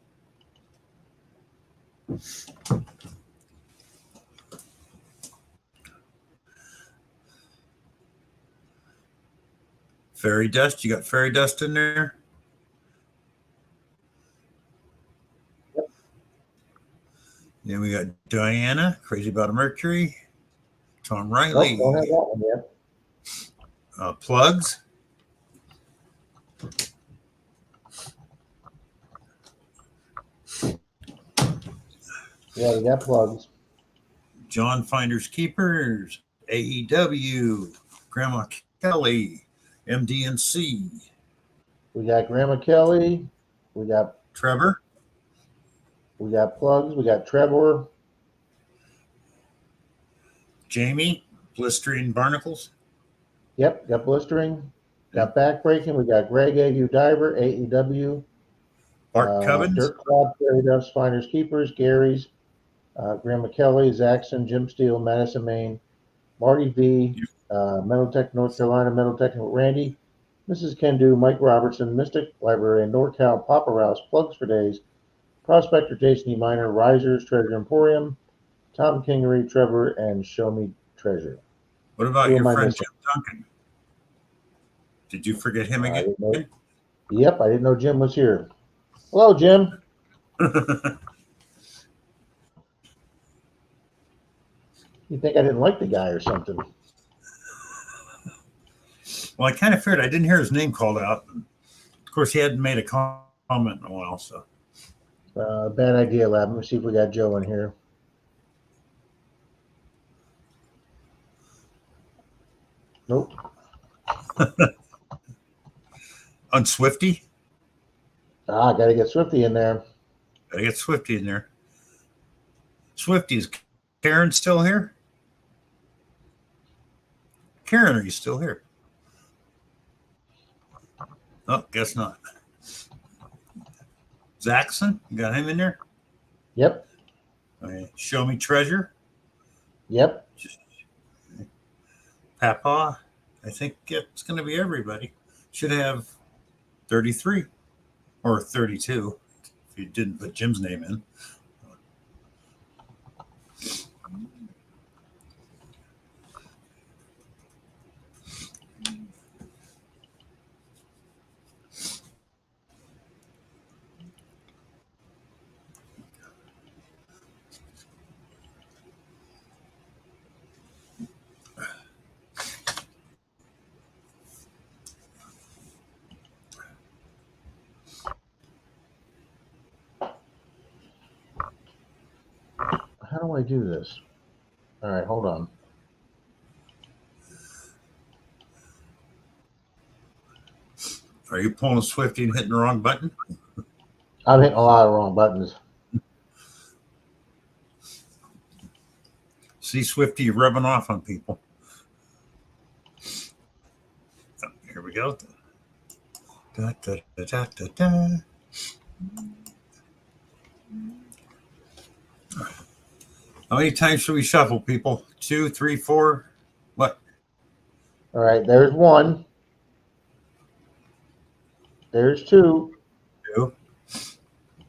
Fairy dust. You got fairy dust in there? Yep. Then we got Diana, Crazy About a Mercury. Tom Nope, Riley. don't have that one yet. Plugs. Yeah, we got Plugs. John Finders Keepers. AEW. Grandma Kelly. MDNC. We got Grandma Kelly. We got Trevor. Plugs. We got Trevor. Jamie. Blistering Barnacles. Yep, got Blistering. Got Backbreaking. We got Greg A.U. Diver, AEW. Bart Cubbins. Dirt Club, Fairy Dust, Finders Keepers, Gary's, Grandma Kelly, Zaxxon, Jim Steele, Madison, Maine, Marty V, Metal Tech, North Carolina, Metal Tech, Randy, Mrs. Kendu, Mike Robertson, Mystic Librarian, NorCal, Papa Rouse, Plugs for Days, Prospector Jason E. Miner, Risers, Treasure Emporium, Tom Kingery, Trevor, and Show Me Treasure. What about Who your am I friend missing? Jim Duncan? Did you forget him I again? didn't know. Yep, I didn't know Jim was here. Hello, Jim. You think I didn't like the guy or something? Well, I kind of feared. I didn't hear his name called out. Of course, he hadn't made a comment in a while, so. Bad idea, Lab. Let me see if we got Joe in here. Nope. On Swifty? Got to get Swifty in there. Gotta get Swifty in there. Swifty, is Karen still here? Karen, are you still here? Oh, guess not. Zaxxon, you got him in there? Yep. Okay. Show Me Treasure. Yep. Papa, I think it's going to be everybody. Should have 33 or 32 if you didn't put Jim's name in. How do I do this? All right, hold on. Are you pulling Swifty and hitting the wrong button? I'm hitting a lot of wrong buttons. See Swifty rubbing off on people. go. Da, da, da, da, da, da. How many times should we shuffle, people? 2, 3, 4? What? All right, there's one. There's two. 2.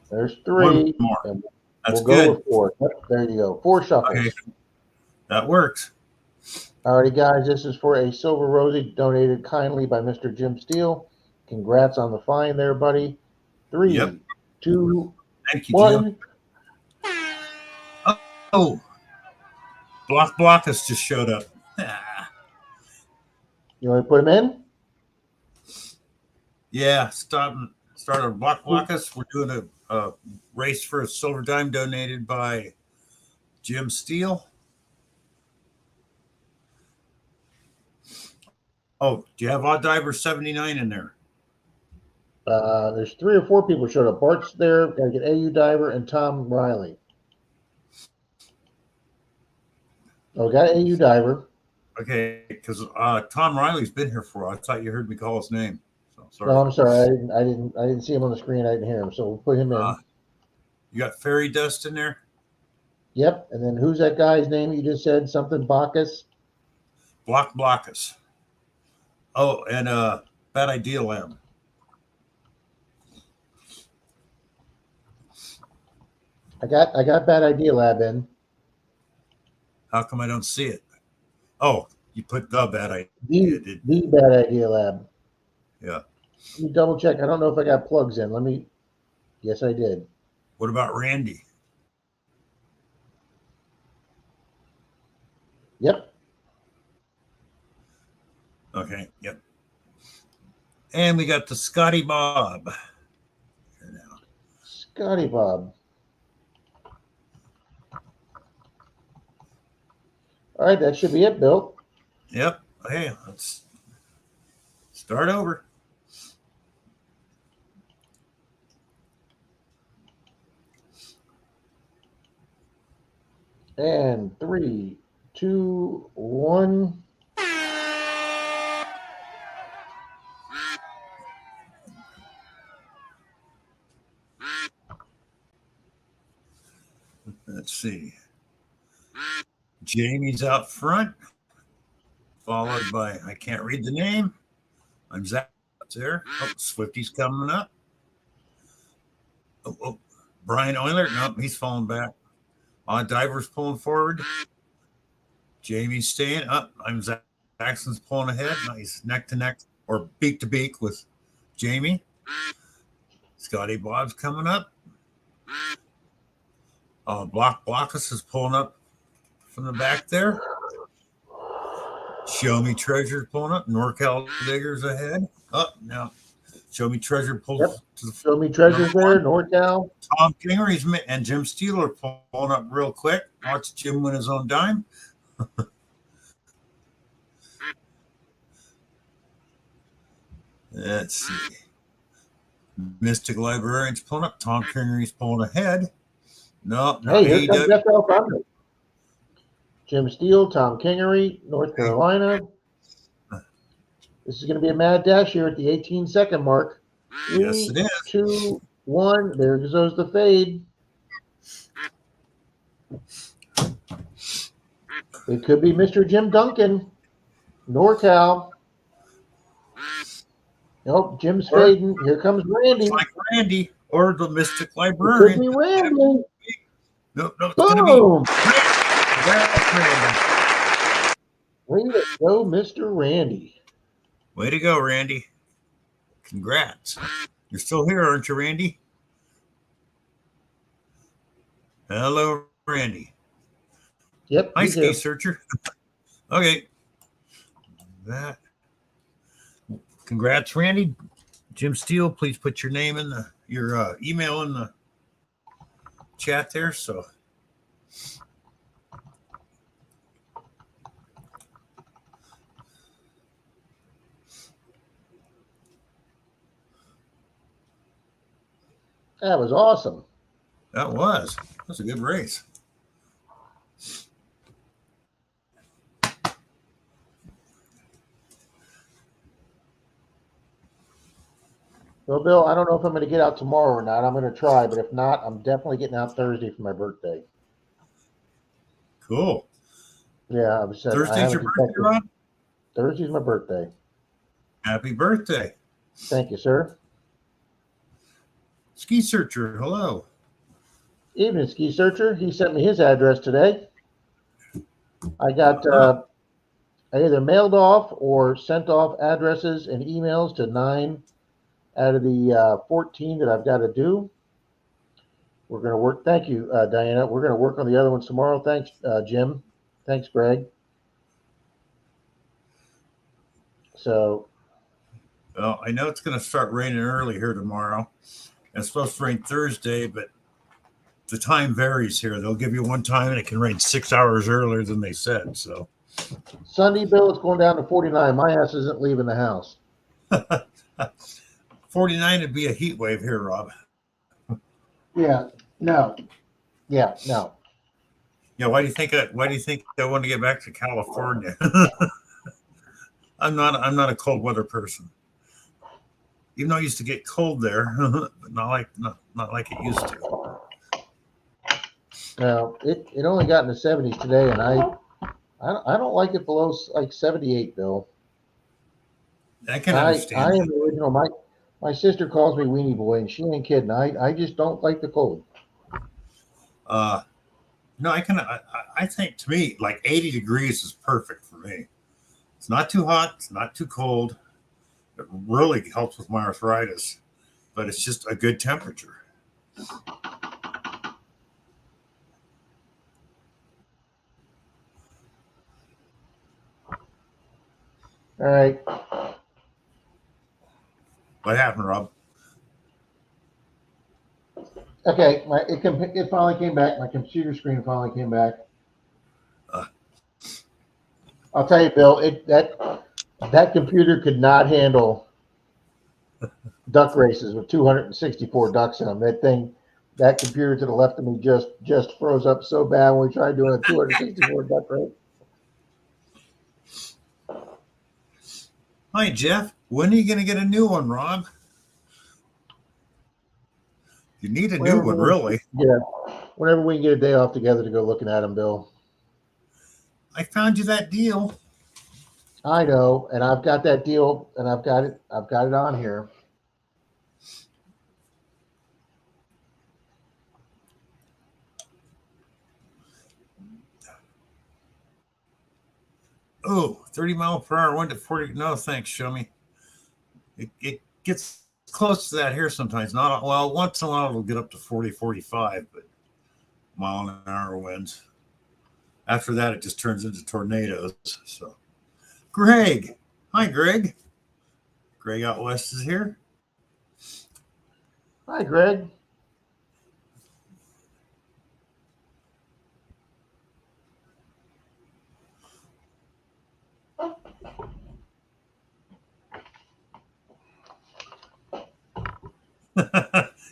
There's One three. more. And That's we'll go good. with four. Yep, there you go. 4 shuffles. Okay. That works. Alrighty, guys, this is for a Silver Rosie donated kindly by Mr. Jim Steele. Congrats on the find there, buddy. 3, Yep. 2, Thank you, Jim. 1. Oh, Blockus just showed up. Ah. You want to put him in? Yeah, start a Blockus. We're doing a race for a silver dime donated by Jim Steele. Oh, do you have Odd Diver 79 in there? There's 3 or 4 people showed up. Bart's there. Got to get AU Diver and Tom Riley. Oh, got AU Diver. Okay, because Tom Riley's been here for a while. I thought you heard me call his name. So sorry. No, I'm sorry. I didn't see him on the screen. I didn't hear him. So we'll put him in. You got Fairy Dust in there? Yep. And then who's that guy's name you just said? Something Bacchus? Blockus. Oh, and Bad Idea Lamb. I got Bad Idea Lab in. How come I don't see it? Oh, you put the Bad Idea. The Bad Idea Lab. Yeah. Let me double check. I don't know if I got plugs in. Yes, I did. What about Randy? Yep. Okay, yep. And we got the Scotty Bob. Here now. Scotty Bob. All right, that should be it, Bill. Yep. Hey, let's start over. And 3, 2, 1. Let's see. Jamie's out front, followed by, I can't read the name. I'm Zach there. Oh, Swifty's coming up. Oh, Brian Euler. Nope, he's falling back. Odd Diver's pulling forward. Jamie's staying up. I'm Zach. Jackson's pulling ahead. He's neck to neck or beak to beak with Jamie. Scotty Bob's coming up. Blockus is pulling up from the back there. Show Me Treasure pulling up. NorCal Diggers ahead. Up now. Show Me Treasure pulls to the Show Me Treasures there. NorCal. Tom Kingery's and Jim Steele are pulling up real quick. Watch Jim win his own dime. Let's see. Mystic Librarian's pulling up. Tom Kingery's pulling ahead. No, Hey, here comes Jeff Alfaro. Jim Steele, Tom Kingery, North Carolina. This is going to be a mad dash here at the 18-second mark. 3, Yes, it is. 2, 1. There goes the fade. It could be Mr. Jim Duncan, NorCal. Nope, Jim's fading. Here comes Randy. It's like Randy or the Mystic It Librarian. could be Randy. No, it's going to be Boom! Randy. Way to go, Mr. Randy. Way to go, Randy. Congrats. You're still here, aren't you, Randy? Hello, Randy. Yep. Hi, he's Ski here. Searcher. Okay. Congrats, Randy. Jim Steele, please put your name in your email in the chat there. So That was awesome. that was a good race. Well, Bill, I don't know if I'm going to get out tomorrow or not. I'm going to try, but if not, I'm definitely getting out Thursday for my birthday. Cool. Yeah, I said I Thursday's haven't your birthday, detected. Rob? Thursday's my birthday. Happy birthday. Thank you, sir. Ski Searcher, hello. Evening, Ski Searcher. He sent me his address today. I got I either mailed off or sent off addresses and emails to 9 out of the 14 that I've got to do. We're going to work. Thank you, Diana. We're going to work on the other ones tomorrow. Thanks, Jim. Thanks, Greg. So, Well, I know it's going to start raining early here tomorrow. It's supposed to rain Thursday, but the time varies here. They'll give you one time and it can rain 6 hours earlier than they said. So Sunday, Bill, it's going down to 49. My ass isn't leaving the house. 49 would be a heat wave here, Rob. Yeah, no. Yeah, no. Yeah, why do you think I want to get back to California? I'm not a cold weather person. Even though I used to get cold there, but not like it used to. No, it only got in the 70s today, and I don't like it below like 78, Bill. I can I understand. am the original. My sister calls me Weenie Boy, and she ain't kidding. I just don't like the cold. No, I think to me, like 80 degrees is perfect for me. It's not too hot. It's not too cold. It really helps with my arthritis, but it's just a good temperature. All right. What happened, Rob? Okay, it finally came back. My computer screen finally came back. I'll tell you, Bill, that computer could not handle duck races with 264 ducks in them. That computer to the left of me just froze up so bad when we tried doing a 264 duck race. Hi, Jeff. When are you going to get a new one, Rob? You need a new one, really. Yeah, whenever we can get a day off together to go looking at them, Bill. I found you that deal. I know, and I've got that deal, and I've got it on here. Oh, 30 mile per hour, 1 to 40. No, thanks, show me. It gets close to that here sometimes. Not well, once in a while it'll get up to 40, 45, but mile an hour winds. After that, it just turns into tornadoes. So, Greg. Hi, Greg. Greg out west is here. Hi, Greg.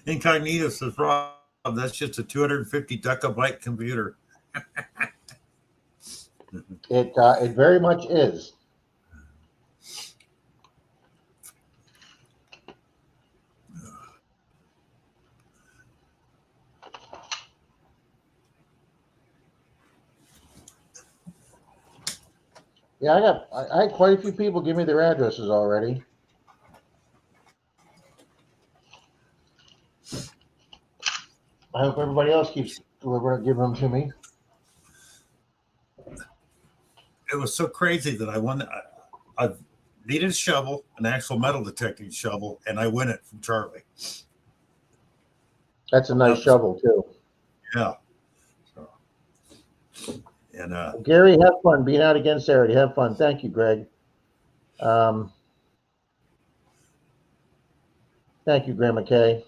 Incognito says, Rob, that's just a 250 decabyte computer. It very much is. Yeah, I had quite a few people give me their addresses already. I hope everybody else keeps delivering, giving them to me. It was so crazy that I needed a shovel, an actual metal detecting shovel, and I win it from Charlie. That's a nice shovel too. Yeah. So, and Gary, have fun being out again Saturday. Have fun. Thank you, Greg. Thank you, Grandma Kay.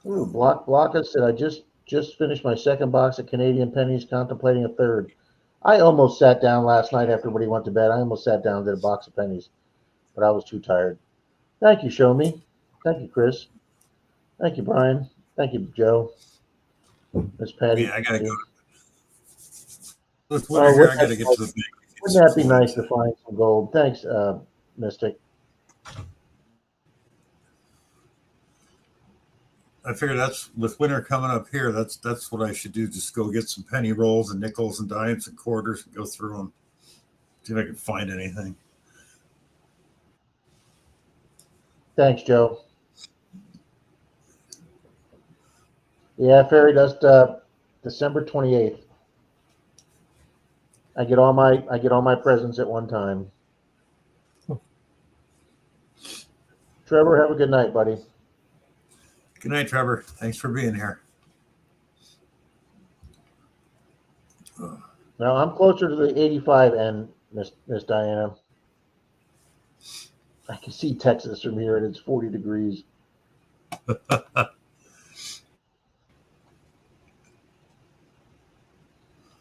Ooh, Blocka said I just finished my second box of Canadian pennies, contemplating a third. I almost sat down last night after everybody went to bed. I almost sat down and did a box of pennies, but I was too tired. Thank you, Show Me. Thank you, Chris. Thank you, Brian. Thank you, Joe. Miss Patty. yeah, I gotta go. With winter here, I gotta get to the bank. Wouldn't that be nice to find some gold? Thanks, Mystic. I figure that's with winter coming up here. That's what I should do. Just go get some penny rolls and nickels and dimes and quarters and go through them. See if I can find anything. Thanks, Joe. Yeah, fairy dust, December 28th. I get all my presents at one time. Trevor, have a good night, buddy. Good night, Trevor. Thanks for being here. Now I'm closer to the 85 end, Miss Diana. I can see Texas from here, and it's 40 degrees.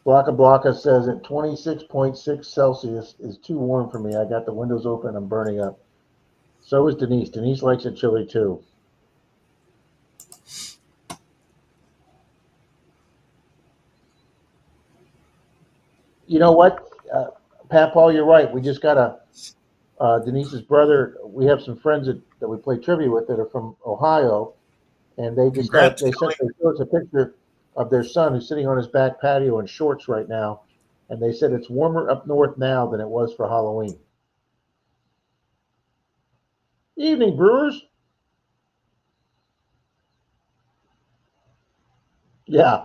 Blocka says at 26.6 Celsius is too warm for me. I got the windows open. I'm burning up. So is Denise. Denise likes it chilly too. You know what, Pat Paul, you're right. We just got Denise's brother. We have some friends that we play trivia with that are from Ohio, and they just they showed us a picture of their son who's sitting on his back patio in shorts right now, and they said it's warmer up north now than it was for Halloween. Evening, Brewers. Yeah,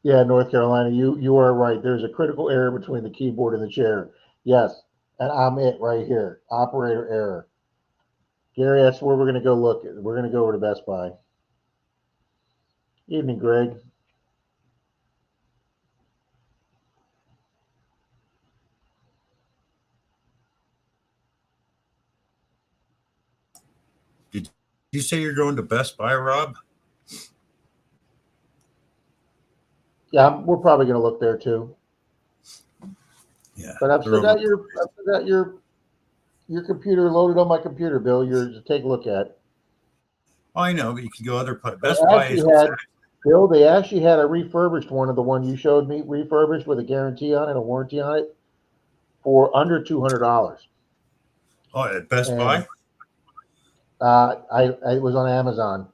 North Carolina, you are right. There's a critical error between the keyboard and the chair. Yes, and I'm it right here. Operator error. Gary, that's where we're going to go look. We're going to go over to Best Buy. Evening, Greg. Did you say you're going to Best Buy, Rob? Yeah, we're probably going to look there too. Yeah. But I've still got your computer loaded on my computer, Bill. Yours to take a look at. Oh, I know, but you can go other places. Best Buy is Bill, they actually had a refurbished one of the one you showed me, refurbished with a guarantee on it, a warranty on it, for under $200. Oh, at Best Buy? I was on Amazon.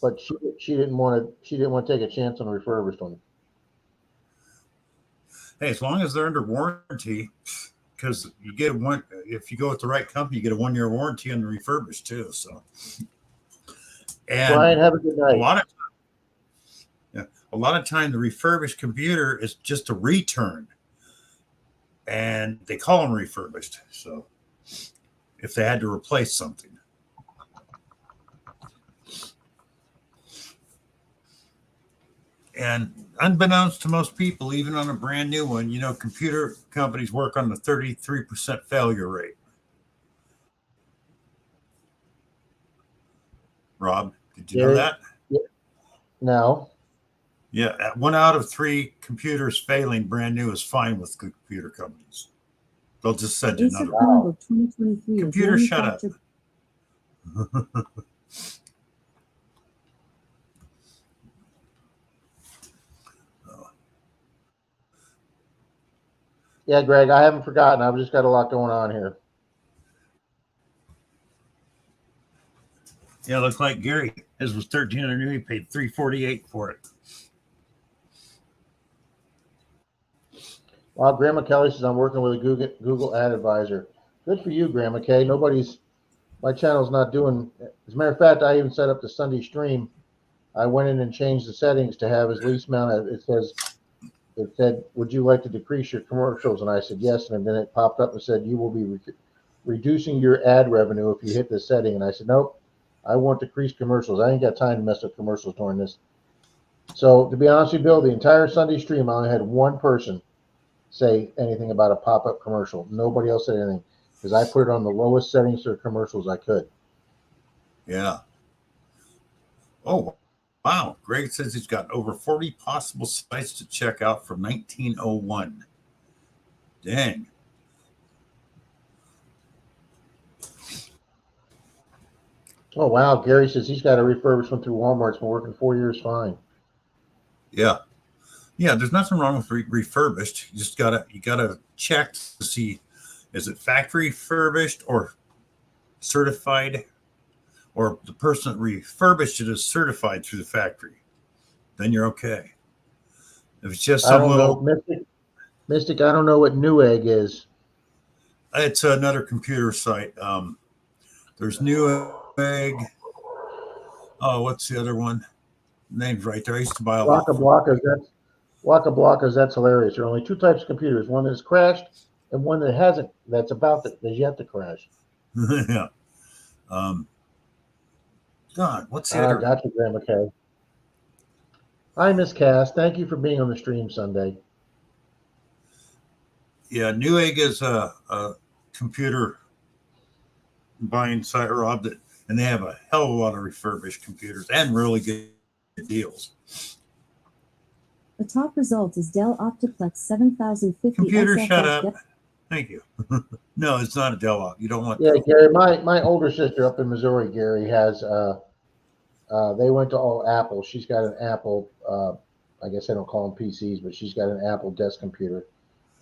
But she didn't want to take a chance on a refurbished one. Hey, as long as they're under warranty, because you get one, if you go with the right company, you get a 1-year warranty on the refurbished too. So, and Brian, have a good night. A lot of time the refurbished computer is just a return, and they call them refurbished. So, if they had to replace something. And unbeknownst to most people, even on a brand new one, computer companies work on the 33% failure rate. Rob, did you know that? Yeah. No. Yeah, 1 out of 3 computers failing brand new is fine with computer companies. They'll just send you another one. Computer, shut up. Yeah, Greg, I haven't forgotten. I've just got a lot going on here. Yeah, looks like Gary. His was $1,300 new. He paid $348 for it. Well, Grandma Kelly says I'm working with a Google Ad Advisor. Good for you, Grandma K. My channel's not doing. As a matter of fact, I even set up the Sunday stream. I went in and changed the settings to have his least amount. It said, would you like to decrease your commercials? And I said, yes. And then it popped up and said, you will be reducing your ad revenue if you hit this setting. And I said, nope, I want decreased commercials. I ain't got time to mess with commercials during this. So to be honest with you, Bill, the entire Sunday stream, I only had one person say anything about a pop-up commercial. Nobody else said anything because I put it on the lowest settings for commercials I could. Yeah. Oh, wow. Greg says he's got over 40 possible sites to check out from 1901. Dang. Oh, wow. Gary says he's got a refurbished one through Walmart. It's been working 4 years fine. Yeah. Yeah, there's nothing wrong with refurbished. You just gotta check to see, is it factory refurbished or certified or the person that refurbished it is certified through the factory, then you're okay. If it's just I some don't little, know, Mystic. I don't know what Newegg is. it's another computer site. There's Newegg. Oh, what's the other one? Name's right there. I used to buy a lot. Waka Blockas. That's hilarious. There are only two types of computers: one that's crashed and one that hasn't. That's yet to crash. Yeah. God, what's the other? Gotcha, Grandma Kay. Hi, Miss Cass. Thank you for being on the stream Sunday. Yeah, Newegg is a computer buying site, Rob, and they have a hell of a lot of refurbished computers and really good deals. The top result is Dell Optiplex 7050. Computer, SFF. shut up. Thank you. No, it's not a Dell Op. You don't want. Yeah, Gary. My older sister up in Missouri, Gary, has. They went to all Apple. She's got an Apple. I guess I don't call them PCs, but she's got an Apple desk computer,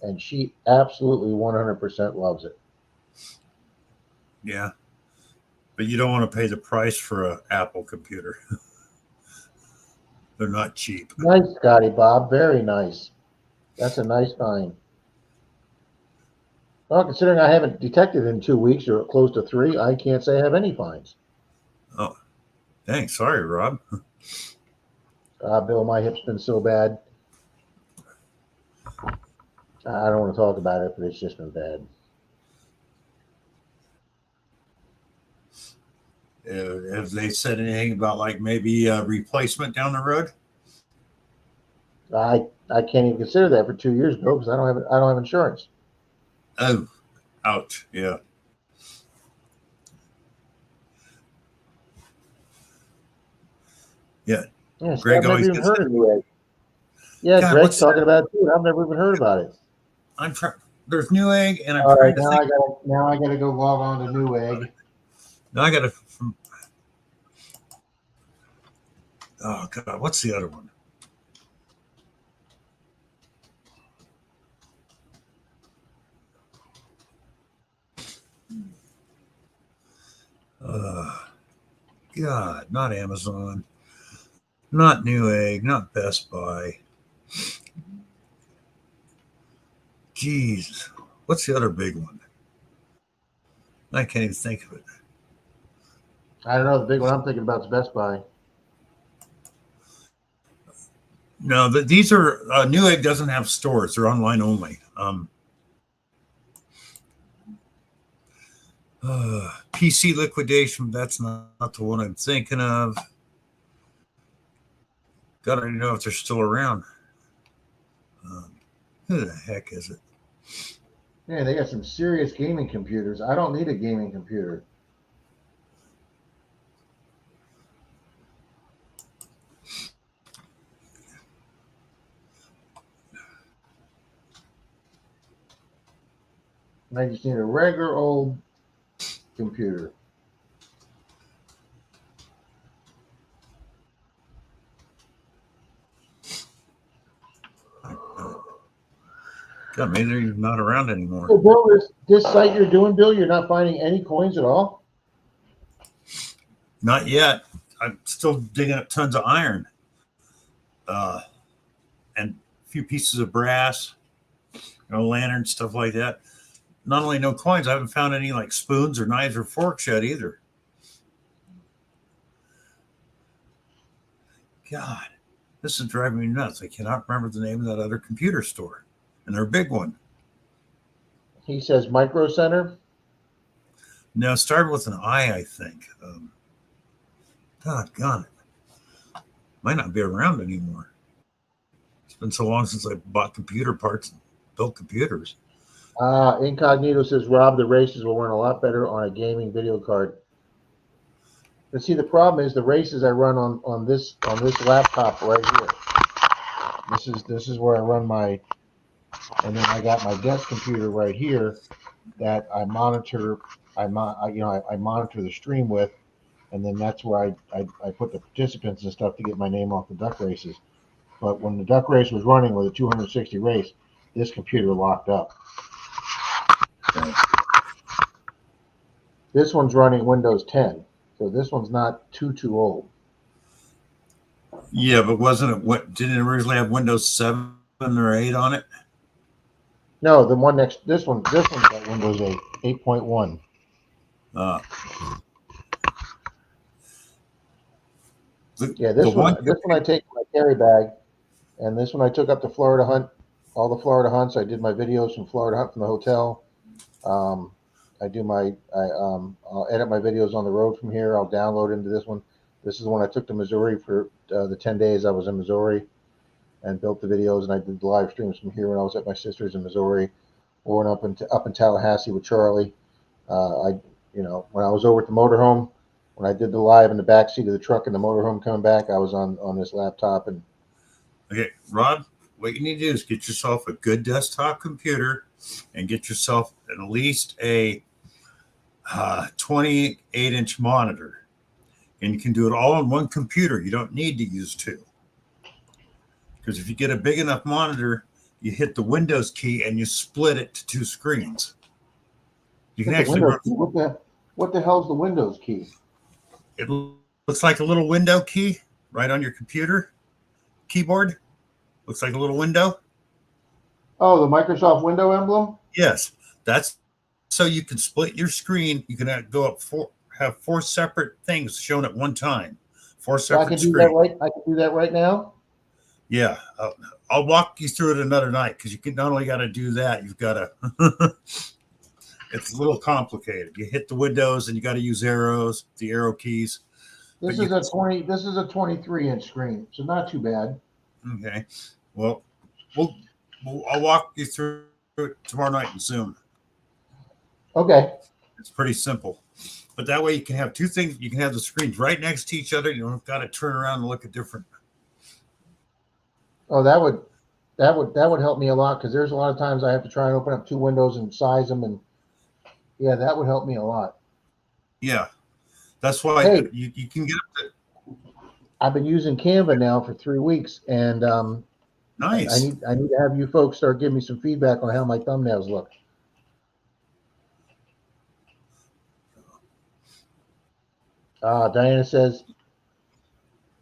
and she absolutely 100% loves it. Yeah, but you don't want to pay the price for an Apple computer. They're not cheap. Nice, Scotty Bob. Very nice. That's a nice find. Well, considering I haven't detected in 2 weeks or close to 3, I can't say I have any finds. Oh, thanks. Sorry, Rob. Bill, my hip's been so bad. I don't want to talk about it, but it's just been bad. Have they said anything about like maybe a replacement down the road? I can't even consider that for 2 years, Bill, because I don't have insurance. Oh, ouch! Yeah. Yeah. Yeah, Greg I've never always even gets heard of Newegg. Yeah, God, Greg's what's talking about it too. I've never even heard about it. I'm trying. There's Newegg, and I'm All trying right, to think. now I gotta go log on to Newegg. Now I got to. Oh God, what's the other one? God, not Amazon, not Newegg, not Best Buy. Jeez, what's the other big one? I can't even think of it. I don't know. The big one I'm thinking about is Best Buy. No, these are Newegg doesn't have stores; they're online only. PC liquidation. That's not the one I'm thinking of. God, I don't know if they're still around. Who the heck is it? Yeah, they got some serious gaming computers. I don't need a gaming computer. I just need a regular old computer. God, maybe they're not around anymore. So, Bill, this site you're doing, Bill, you're not finding any coins at all? Not yet. I'm still digging up tons of iron, and a few pieces of brass, lanterns, stuff like that. Not only no coins, I haven't found any like spoons or knives or forks yet either. God, this is driving me nuts. I cannot remember the name of that other computer store, and they're a big one. He says Micro Center. No, it started with an I think. God, it might not be around anymore. It's been so long since I bought computer parts and built computers. Incognito says, Rob, the races will run a lot better on a gaming video card. But see, the problem is the races I run on this laptop right here. This is where I run my, and then I got my desk computer right here that I monitor. I monitor the stream with, and then that's where I put the participants and stuff to get my name off the duck races. But when the duck race was running with a 260 race, this computer locked up. This one's running Windows 10. So this one's not too old. Yeah, but wasn't it what didn't it originally have Windows 7 or 8 on it? No, the one next, this one's got Windows 8, 8.1. Uh, Yeah, the one this one I take in my carry bag, and this one I took up to Florida Hunt, all the Florida hunts. I did my videos from Florida Hunt from the hotel. I'll edit my videos on the road from here. I'll download into this one. This is the one I took to Missouri for the 10 days I was in Missouri and built the videos, and I did the live streams from here when I was at my sister's in Missouri, or up in Tallahassee with Charlie. When I was over at the motorhome, when I did the live in the back seat of the truck in the motorhome coming back, I was on this laptop. And Okay, Rob, what you need to do is get yourself a good desktop computer and get yourself at least a 28-inch monitor. And you can do it all on one computer. You don't need to use two. Because if you get a big enough monitor, you hit the Windows key and you split it to two screens. You can actually run. What the hell's the Windows key? It looks like a little window key right on your computer keyboard. Looks like a little window. Oh, the Microsoft window emblem? Yes, that's so you can split your screen. You can have four separate things shown at one time. Four So I separate can do screens. that right. I can do that right now. Yeah, I'll walk you through it another night because you can not only got to do that, you've got to. It's a little complicated. You hit the windows and you got to use arrows, the arrow keys. This is a 23-inch screen, so not too bad. Okay. Well, I'll walk you through it tomorrow night in Zoom. Okay. It's pretty simple, but that way you can have two things. You can have the screens right next to each other. You don't got to turn around and look at different. Oh, that would help me a lot, because there's a lot of times I have to try and open up two windows and size them, and yeah, that would help me a lot. Yeah, that's why Hey. you can get up to. I've been using Canva now for 3 weeks, and Nice. I need to have you folks start giving me some feedback on how my thumbnails look. Diana says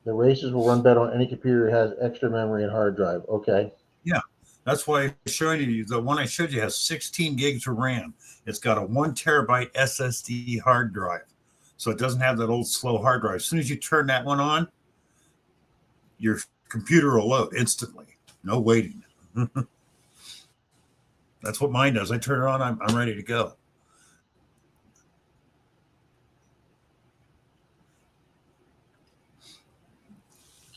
the races will run better on any computer that has extra memory and hard drive. Okay. Yeah, that's why I'm showing you. The one I showed you has 16 gigs of RAM. It's got a 1 terabyte SSD hard drive, so it doesn't have that old slow hard drive. As soon as you turn that one on, your computer will load instantly. No waiting. That's what mine does. I turn it on, I'm ready to go.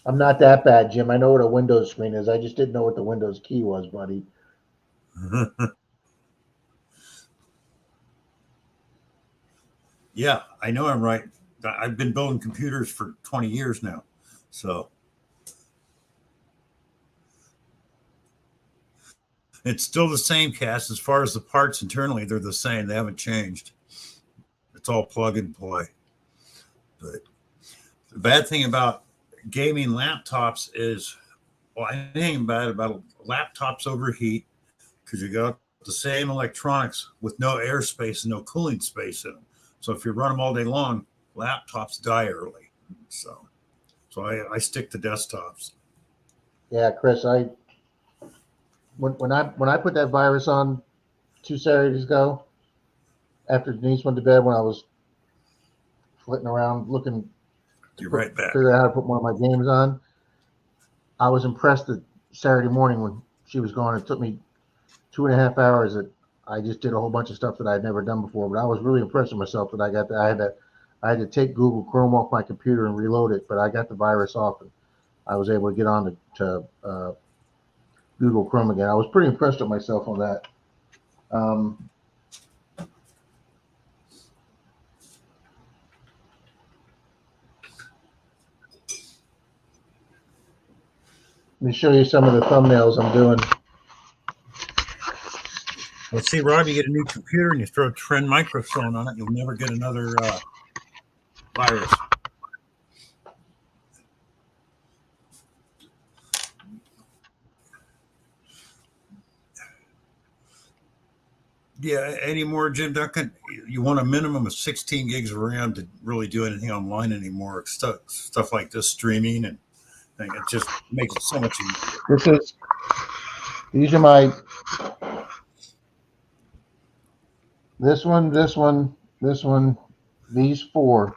I'm not that bad, Jim. I know what a Windows screen is. I just didn't know what the Windows key was, buddy. Yeah, I know I'm right. I've been building computers for 20 years now. So it's still the same, Cass. As far as the parts internally, they're the same. They haven't changed. It's all plug and play. But the bad thing about gaming laptops is, well, anything bad about laptops overheat because you got the same electronics with no airspace and no cooling space in them. So if you run them all day long, laptops die early. So I stick to desktops. Yeah, Chris, when I put that virus on 2 Saturdays ago, after Denise went to bed, when I was flitting around looking You're right back. figure out how to put one of my games on, I was impressed that Saturday morning when she was gone, it took me 2.5 hours that I just did a whole bunch of stuff that I'd never done before. But I was really impressed with myself that I had to take Google Chrome off my computer and reload it, but I got the virus off and I was able to get on to Google Chrome again. I was pretty impressed with myself on that. Let me show you some of the thumbnails I'm doing. Well, see, Rob, you get a new computer and you throw Trend Microphone on it, you'll never get another virus. Yeah, anymore, Jim Duncan. You want a minimum of 16 gigs of RAM to really do anything online anymore. Stuff like this, streaming, and it just makes it so much easier. These are my, this one, these four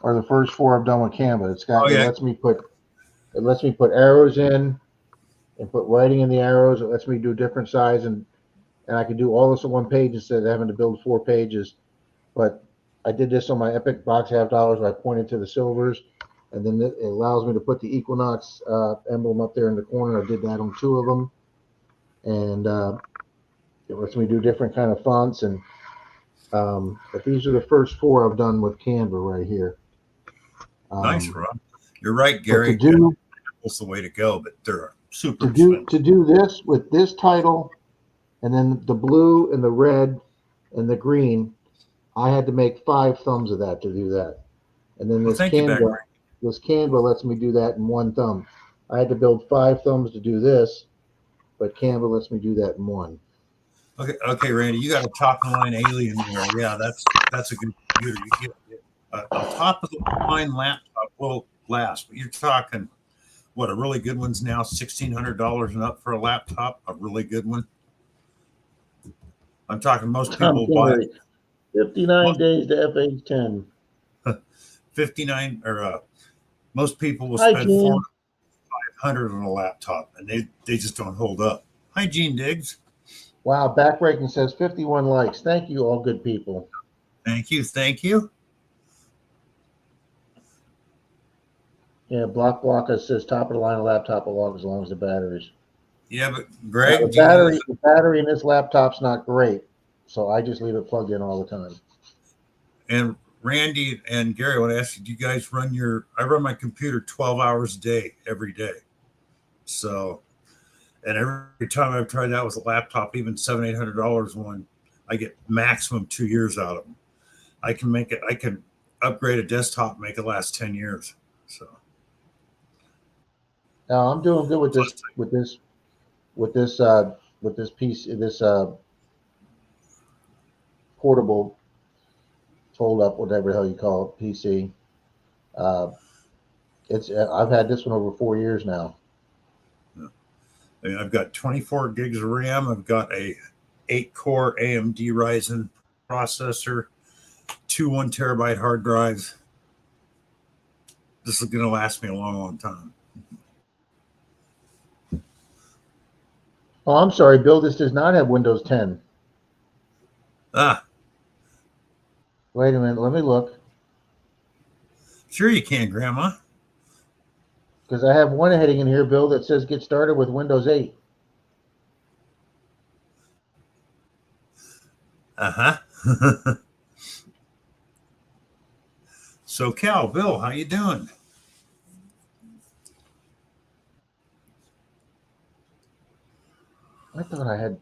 are the first four I've done with Canva. Oh It yeah, lets me put arrows in and put writing in the arrows. It lets me do different size, and I can do all this on one page instead of having to build 4 pages. But I did this on my Epic box half dollars where I pointed to the silvers, and then it allows me to put the Equinox emblem up there in the corner. I did that on 2 of them, and it lets me do different kind of fonts. And but these are the first 4 I've done with Canva right here. nice, Rob. You're right, But Gary. That's the way to go, but they're super to expensive. do this with this title, and then the blue and the red and the green, I had to make 5 thumbs of that to do that. And then Well, thank you, back. this Canva lets me do that in 1 thumb. I had to build 5 thumbs to do this, but Canva lets me do that in 1. Okay, Randy, you got a top of the line Alien there. Yeah, that's a good computer. You get a top of the line laptop will last, but you're talking what a really good one's now $1,600 and up for a laptop. A really good one. I'm talking most people buy 59 days to FH10. 59 or most people will Hi, spend Gene. $400 on a laptop, and they just don't hold up. Hi, Gene Diggs. Wow, Backbreaking says 51 likes. Thank you, all good people. Thank you. Yeah, Blocka says top of the line laptop along as long as the batteries. Yeah, but Greg, the battery in this laptop's not great, so I just leave it plugged in all the time. And Randy and Gary, I want to ask you, do you guys run I run my computer 12 hours a day, every day. So, and every time I've tried that with a laptop, even $700-800 one, I get maximum 2 years out of them. I can upgrade a desktop, make it last 10 years. So. Now I'm doing good with this piece, this portable fold up, whatever the hell you call it, PC. I've had this one over 4 years now. I mean, I've got 24 gigs of RAM. I've got a 8-core AMD Ryzen processor, 2 1 terabyte hard drives. This is going to last me a long, long time. Oh, I'm sorry, Bill. This does not have Windows 10. Wait a minute. Let me look. Sure you can, Grandma. Because I have one heading in here, Bill, that says get started with Windows 8. So, Cal, Bill, how you doing? I thought I had.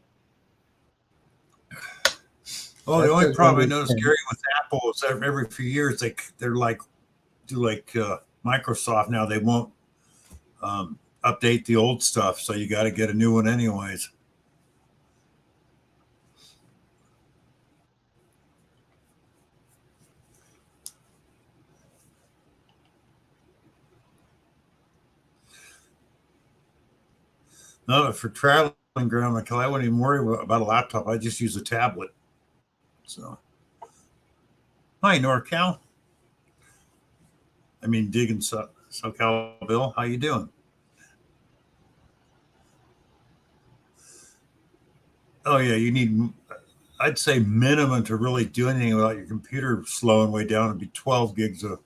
Oh, the only problem I noticed, Gary, with Apple is every few years they're like Microsoft now. They won't update the old stuff, so you got to get a new one anyways. No, for traveling, Grandma, I wouldn't even worry about a laptop. I just use a tablet. So, hi, NorCal. I mean, digging SoCal, Bill. How you doing? Oh yeah, you need. I'd say minimum to really do anything without your computer slowing way down would be 12 gigs of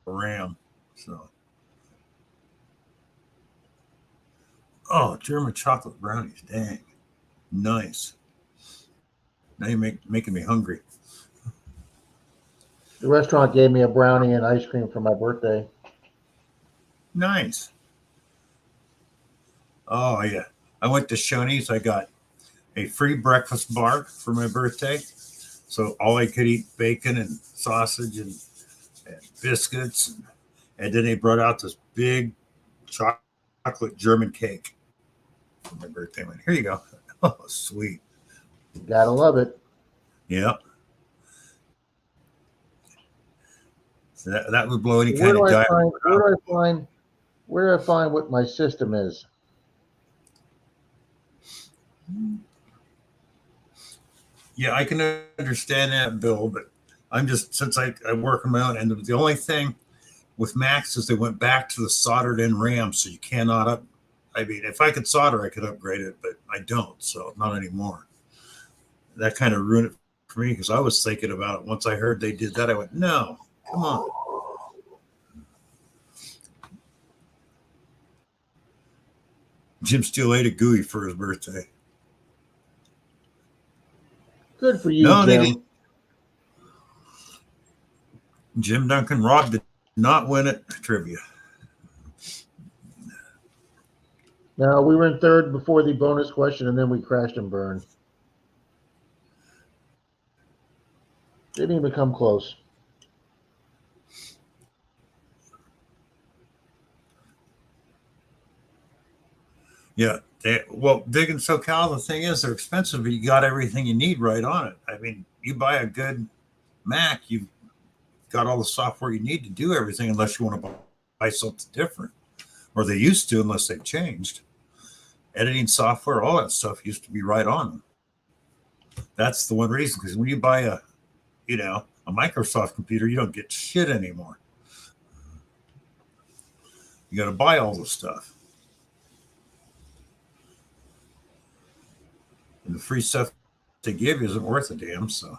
RAM. So. Oh, German chocolate brownies. Dang. Nice. Now you're making me hungry. The restaurant gave me a brownie and ice cream for my birthday. Nice. Oh, yeah. I went to Shoney's. I got a free breakfast bar for my birthday. So all I could eat bacon and sausage and biscuits. And then they brought out this big chocolate German cake for my birthday. I went, here you go. Oh, sweet. Gotta love it. Yeah. So that would blow any Where kind do of I diet. find? Where do I find what my system is? Yeah, I can understand that, Bill, but I'm just, since I work them out, and the only thing with Macs is they went back to the soldered in RAM, so you cannot up. I mean, if I could solder, I could upgrade it, but I don't, so not anymore. That kind of ruined it for me because I was thinking about it. Once I heard they did that, I went, no, come on. Jim still ate a gooey for his birthday. Good for you, No, they Jim. didn't. Jim Duncan, Rob did not win it. Trivia. No, we were in third before the bonus question, and then we crashed and burned. Didn't even come close. Yeah. Well, Dig and SoCal, the thing is, they're expensive, but you got everything you need right on it. I mean, you buy a good Mac, you've got all the software you need to do everything, unless you want to buy something different, or they used to, unless they've changed. Editing software, all that stuff used to be right on them. That's the one reason, because when you buy a Microsoft computer, you don't get shit anymore. You got to buy all the stuff. And the free stuff they give you isn't worth a damn, so.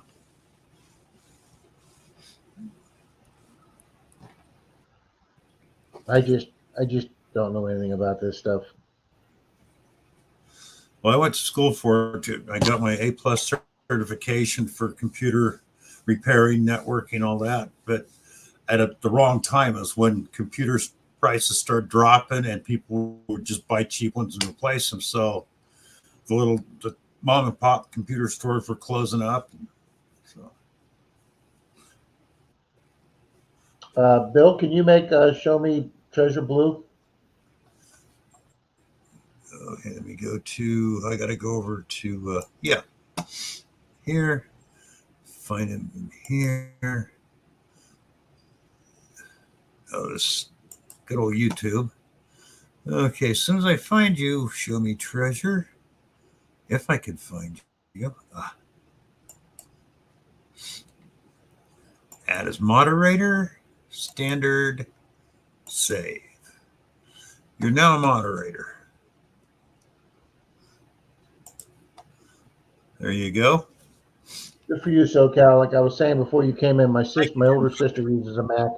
I just don't know anything about this stuff. Well, I went to school for it. I got my A+ certification for computer repairing, networking, all that. But at the wrong time is when computer prices start dropping and people would just buy cheap ones and replace them. So the mom and pop computer stores were closing up. So. Bill, can you make show me Treasure Blue? Okay, let me go to. I got to go over to here. Find him in here. Oh, this good old YouTube. Okay, as soon as I find you, show me Treasure. If I can find you. Add as moderator. Standard. Save. You're now a moderator. There you go. Good for you, SoCal. Like I was saying before you came in, my older sister uses a Mac,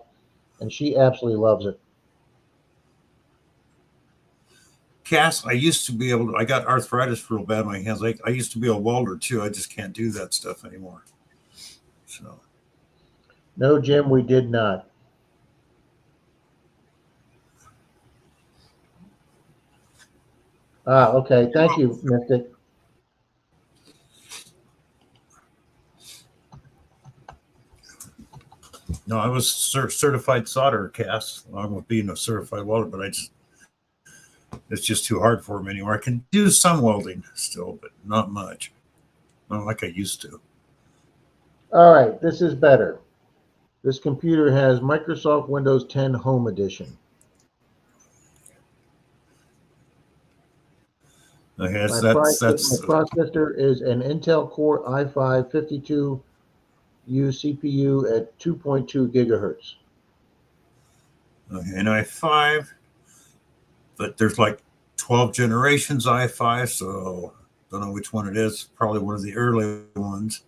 and she absolutely loves it. Cass, I used to be able to, I got arthritis real bad in my hands. I used to be a welder too. I just can't do that stuff anymore. So. No, Jim, we did not. Okay. Thank you, Mystic. No, I was certified solderer, Cass, along with being a certified welder, but it's just too hard for me anymore. I can do some welding still, but not much. Not like I used to. All right, this is better. This computer has Microsoft Windows 10 Home Edition. Okay, My that's processor is an Intel Core i5 52U CPU at 2.2 gigahertz. okay, an i5, but there's like 12 generations i5, so don't know which one it is. Probably one of the early ones.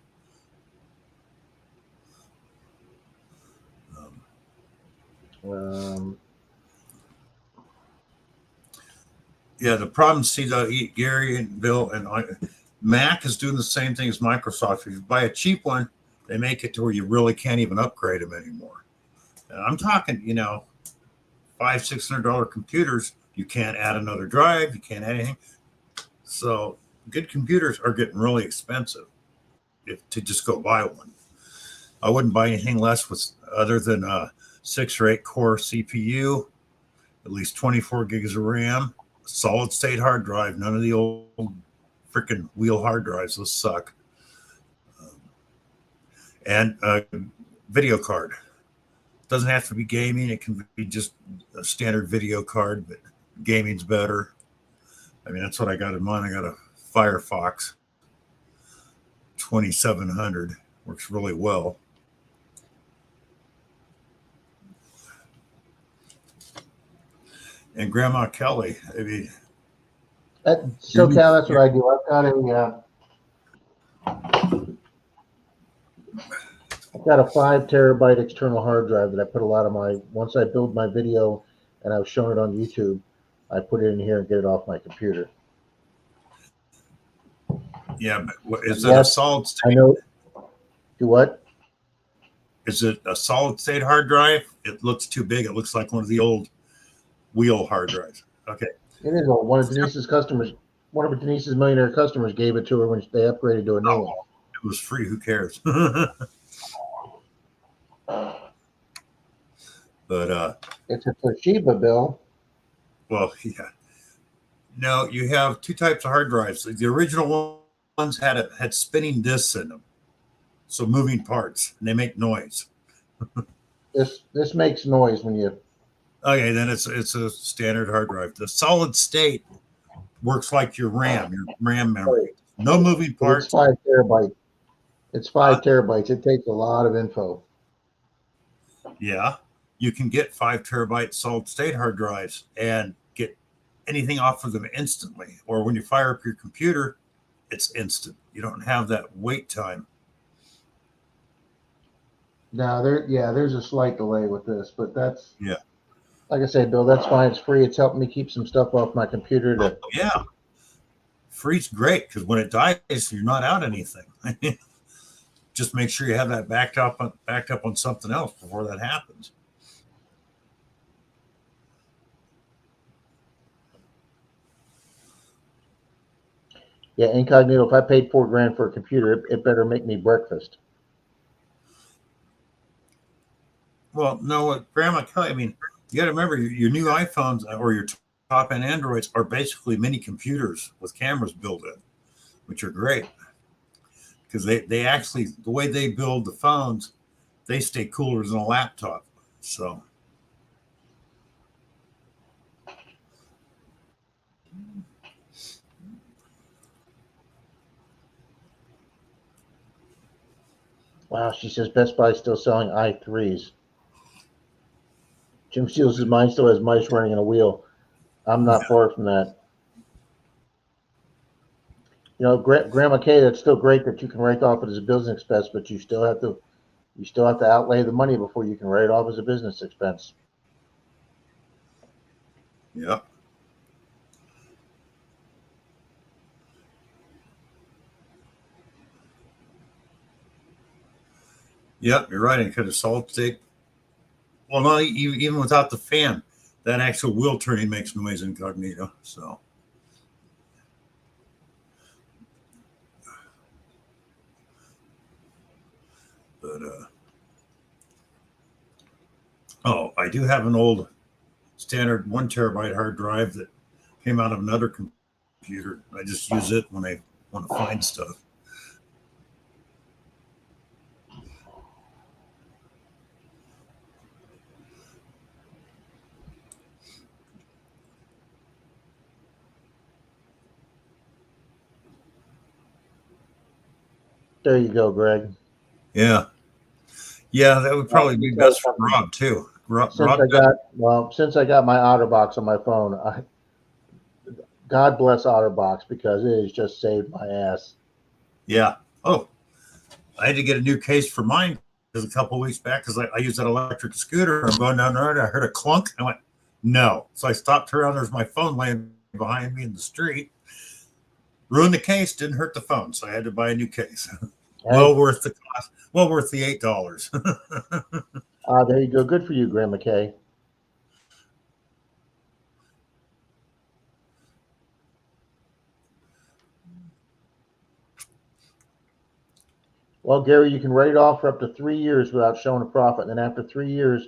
Yeah, the problem, see, Gary and Bill and Mac is doing the same thing as Microsoft. If you buy a cheap one, they make it to where you really can't even upgrade them anymore. And I'm talking, $500-$600 computers. You can't add another drive. You can't add anything. So good computers are getting really expensive to just go buy one. I wouldn't buy anything less other than a 6 or 8 core CPU, at least 24 gigs of RAM, solid state hard drive, none of the old freaking wheel hard drives. Those suck. and a video card. Doesn't have to be gaming. It can be just a standard video card, but gaming's better. I mean, that's what I got in mine. I got a Firefox 2700. Works really well. And Grandma Kelly, I mean, At SoCal, that's what I do. I've got a 5 terabyte external hard drive that I put a lot of once I build my video and I was showing it on YouTube, I put it in here and get it off my computer. yeah, but is it a solid I state? know. Do what? Is it a solid state hard drive? It looks too big. It looks like one of the old wheel hard drives. Okay. It is one of Denise's customers. One of Denise's millionaire customers gave it to her when they upgraded to a new one. It was free. Who cares? But It's a Toshiba, Bill. well, yeah. No, you have two types of hard drives. The original ones had spinning discs in them, so moving parts, and they make noise. This makes noise when you. Okay, then it's a standard hard drive. The solid state works like your RAM memory. No moving It's parts. 5 terabytes. It's 5 terabytes. It takes a lot of info. Yeah, you can get 5 terabyte solid state hard drives and get anything off of them instantly. Or when you fire up your computer, it's instant. You don't have that wait time. Now there's a slight delay with this, but that's Yeah. like I said, Bill, that's fine. It's free. It's helping me keep some stuff off my computer to Yeah, free's great because when it dies, you're not out anything. Just make sure you have that backed up on something else before that happens. Yeah, incognito. If I paid $4,000 for a computer, it better make me breakfast. Well, no, Grandma Kelly, I mean, you got to remember your new iPhones or your top end Androids are basically mini computers with cameras built in, which are great because they actually, the way they build the phones, they stay cooler than a laptop. So. Wow, she says Best Buy is still selling i3s. Jim Steele says mine still has mice running in a wheel. I'm not far from that. You know, Grandma Kay, that's still great that you can write off it as a business expense, but you still have to outlay the money before you can write it off as a business expense. Yep. Yep, you're right. It could have solid state. Well, no, even without the fan, that actual wheel turning makes noise incognito. So. But oh, I do have an old standard 1 terabyte hard drive that came out of another computer. I just use it when I want to find stuff. There you go, Greg. Yeah. Yeah, that would probably be best for Rob too. Since I got my OtterBox on my phone, God bless OtterBox because it has just saved my ass. Yeah. Oh, I had to get a new case for mine because a couple of weeks back because I used that electric scooter. I'm going down there and I heard a clunk. I went, no. So I stopped around. There's my phone laying behind me in the street. Ruined the case, didn't hurt the phone. So I had to buy a new case. Well worth the cost. Well worth the $8. There you go. Good for you, Grandma Kay. Well, Gary, you can write it off for up to 3 years without showing a profit. And then after 3 years,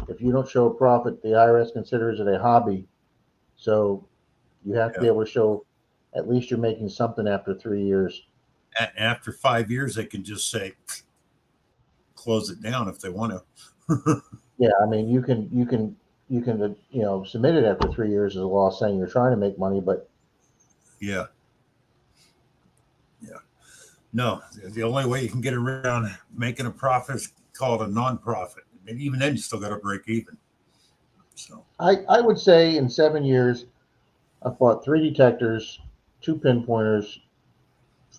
if you don't show a profit, the IRS considers it a hobby. So you have to be able to show at least you're making something after 3 years. After 5 years, they can just say, close it down if they want to. Yeah, I mean, submit it after 3 years as a law saying you're trying to make money, but Yeah. Yeah. No, the only way you can get around making a profit is called a non-profit. And even then, you still got to break even. So, I would say in 7 years, I've bought 3 detectors, 2 pinpointers,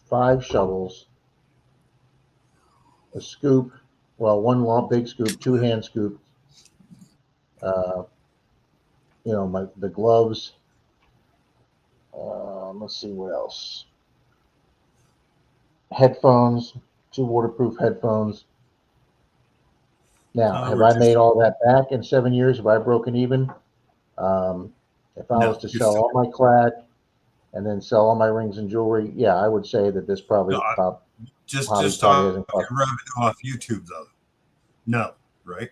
5 shovels, a scoop, well, 1 long big scoop, 2 hand scoops, uh, the gloves. Let's see what else. Headphones, 2 waterproof headphones. Now, have we're I just, made all that back in 7 years? Have I broken even? If I was no, to you're sell still, all my clad and then sell all my rings and jewelry, yeah, I would say that this probably no, just probably off hasn't your cost. revenue off YouTube, though. No, right?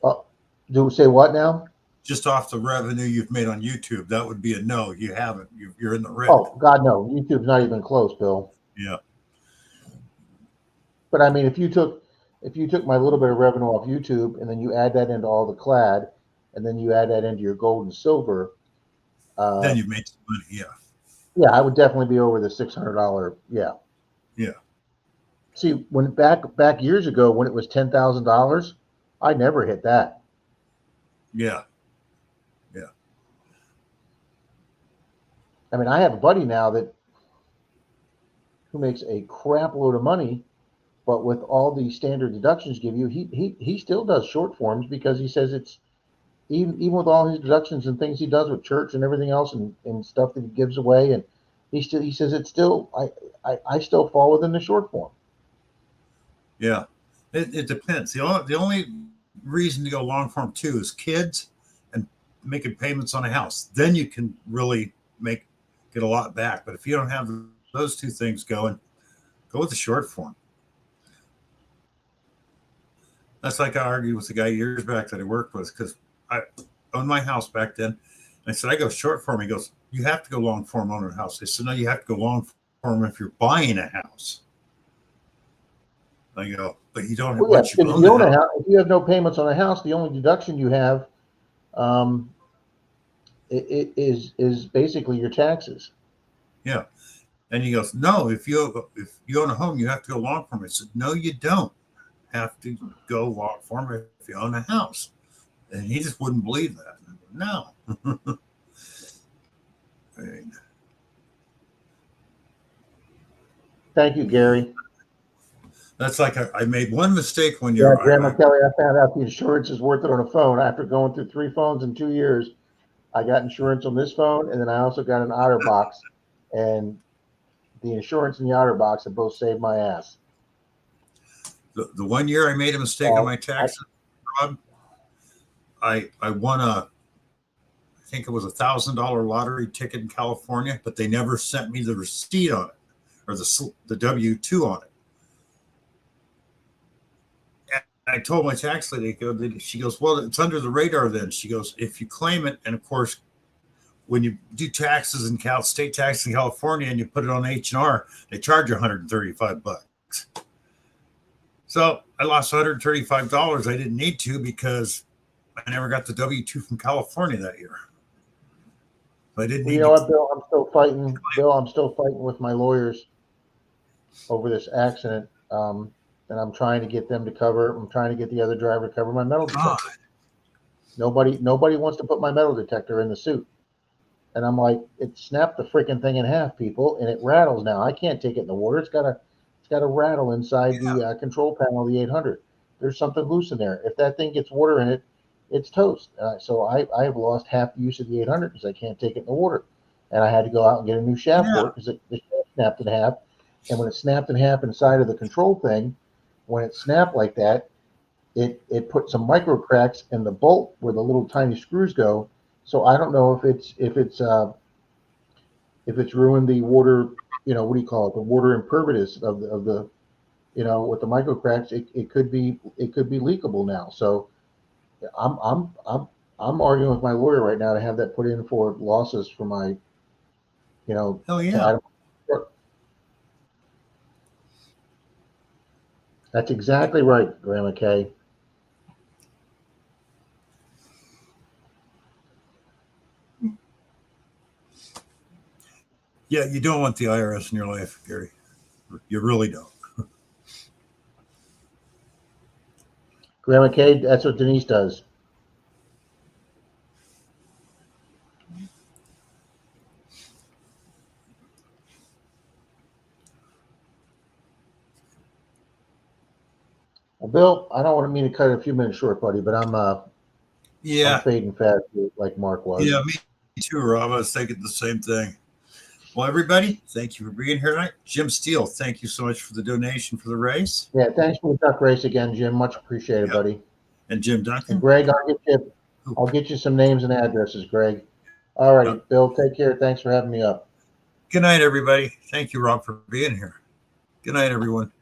Oh, do say what now? Just off the revenue you've made on YouTube, that would be a no. You haven't. You're in the red. Oh, God, no. YouTube's not even close, Bill. Yeah. But I mean, if you took my little bit of revenue off YouTube and then you add that into all the clad, and then you add that into your gold and silver, Then you've made some money. Yeah. yeah, I would definitely be over the $600. Yeah. Yeah. See, when back years ago when it was $10,000, I never hit that. Yeah. I mean, I have a buddy now who makes a crap load of money, but with all the standard deductions give you, he still does short forms because he says it's even with all his deductions and things he does with church and everything else and stuff that he gives away, and he says it's still I still fall within the short form. Yeah. It depends. The only reason to go long form too is kids and making payments on a house. Then you can really get a lot back. But if you don't have those 2 things going, go with the short form. That's like I argued with the guy years back that I worked with because I owned my house back then. And I said, I go short form. He goes, you have to go long form on a house. I said, no, you have to go long form if you're buying a house. I go, but you don't. Well, yeah, Once you if own you own the a house, house, if you have no payments on a house, the only deduction you have is basically your taxes. yeah. And he goes, no, if you own a home, you have to go long form. I said, no, you don't have to go long form if you own a house. And he just wouldn't believe that. No. I mean, Thank you, Gary. that's like I made one mistake one Yeah, year. Grandma Kelly, I found out the insurance is worth it on a phone. After going through 3 phones in 2 years, I got insurance on this phone, and then I also got an OtterBox, and the insurance and the OtterBox have both saved my ass. The 1 year I made a mistake on my taxes, Rob, I won I think it was $1,000 lottery ticket in California, but they never sent me the receipt on it or the W-2 on it. I told my tax lady, she goes, well, it's under the radar then. She goes, if you claim it, and of course, when you do taxes in state tax in California and you put it on H&R, they charge you $135. So I lost $135. I didn't need to because I never got the W-2 from California that year. I didn't need You know what, Bill? I'm still fighting. Bill, I'm still fighting with my lawyers over this accident. And I'm trying to get them to cover. I'm trying to get the other driver to cover my metal detector. Nobody wants to put my metal detector in the suit. And I'm like, it snapped the freaking thing in half, people, and it rattles now. I can't take it in the water. It's got a rattle inside the control panel of the 800. There's something loose in there. If that thing gets water in it, it's toast. So I have lost half the use of the 800 because I can't take it in the water. And I had to go out and get a new shaft for it because the shaft snapped in half. And when it snapped in half inside of the control thing, when it snapped like that, it put some micro cracks in the bolt where the little tiny screws go. So I don't know if it's ruined the water, what do you call it? The water impervious of the with the micro cracks, it could be leakable now. So I'm arguing with my lawyer right now to have that put in for losses for my, hell yeah. That's exactly right, Grandma Kay. Yeah, you don't want the IRS in your life, Gary. You really don't. Grandma Kay, that's what Denise does. Well, Bill, I don't want to mean to cut it a few minutes short, buddy, but I'm Yeah, fading fast like Mark was. yeah, me too, Rob. I was thinking the same thing. Well, everybody, thank you for being here tonight. Jim Steele, thank you so much for the donation for the race. Yeah, thanks for the duck race again, Jim. Much appreciated, Yeah. buddy. And Jim And Duncan. Greg, I'll get you some names and addresses, Greg. All righty, Yeah. Bill, take care. Thanks for having me up. Good night, everybody. Thank you, Rob, for being here. Good night, everyone.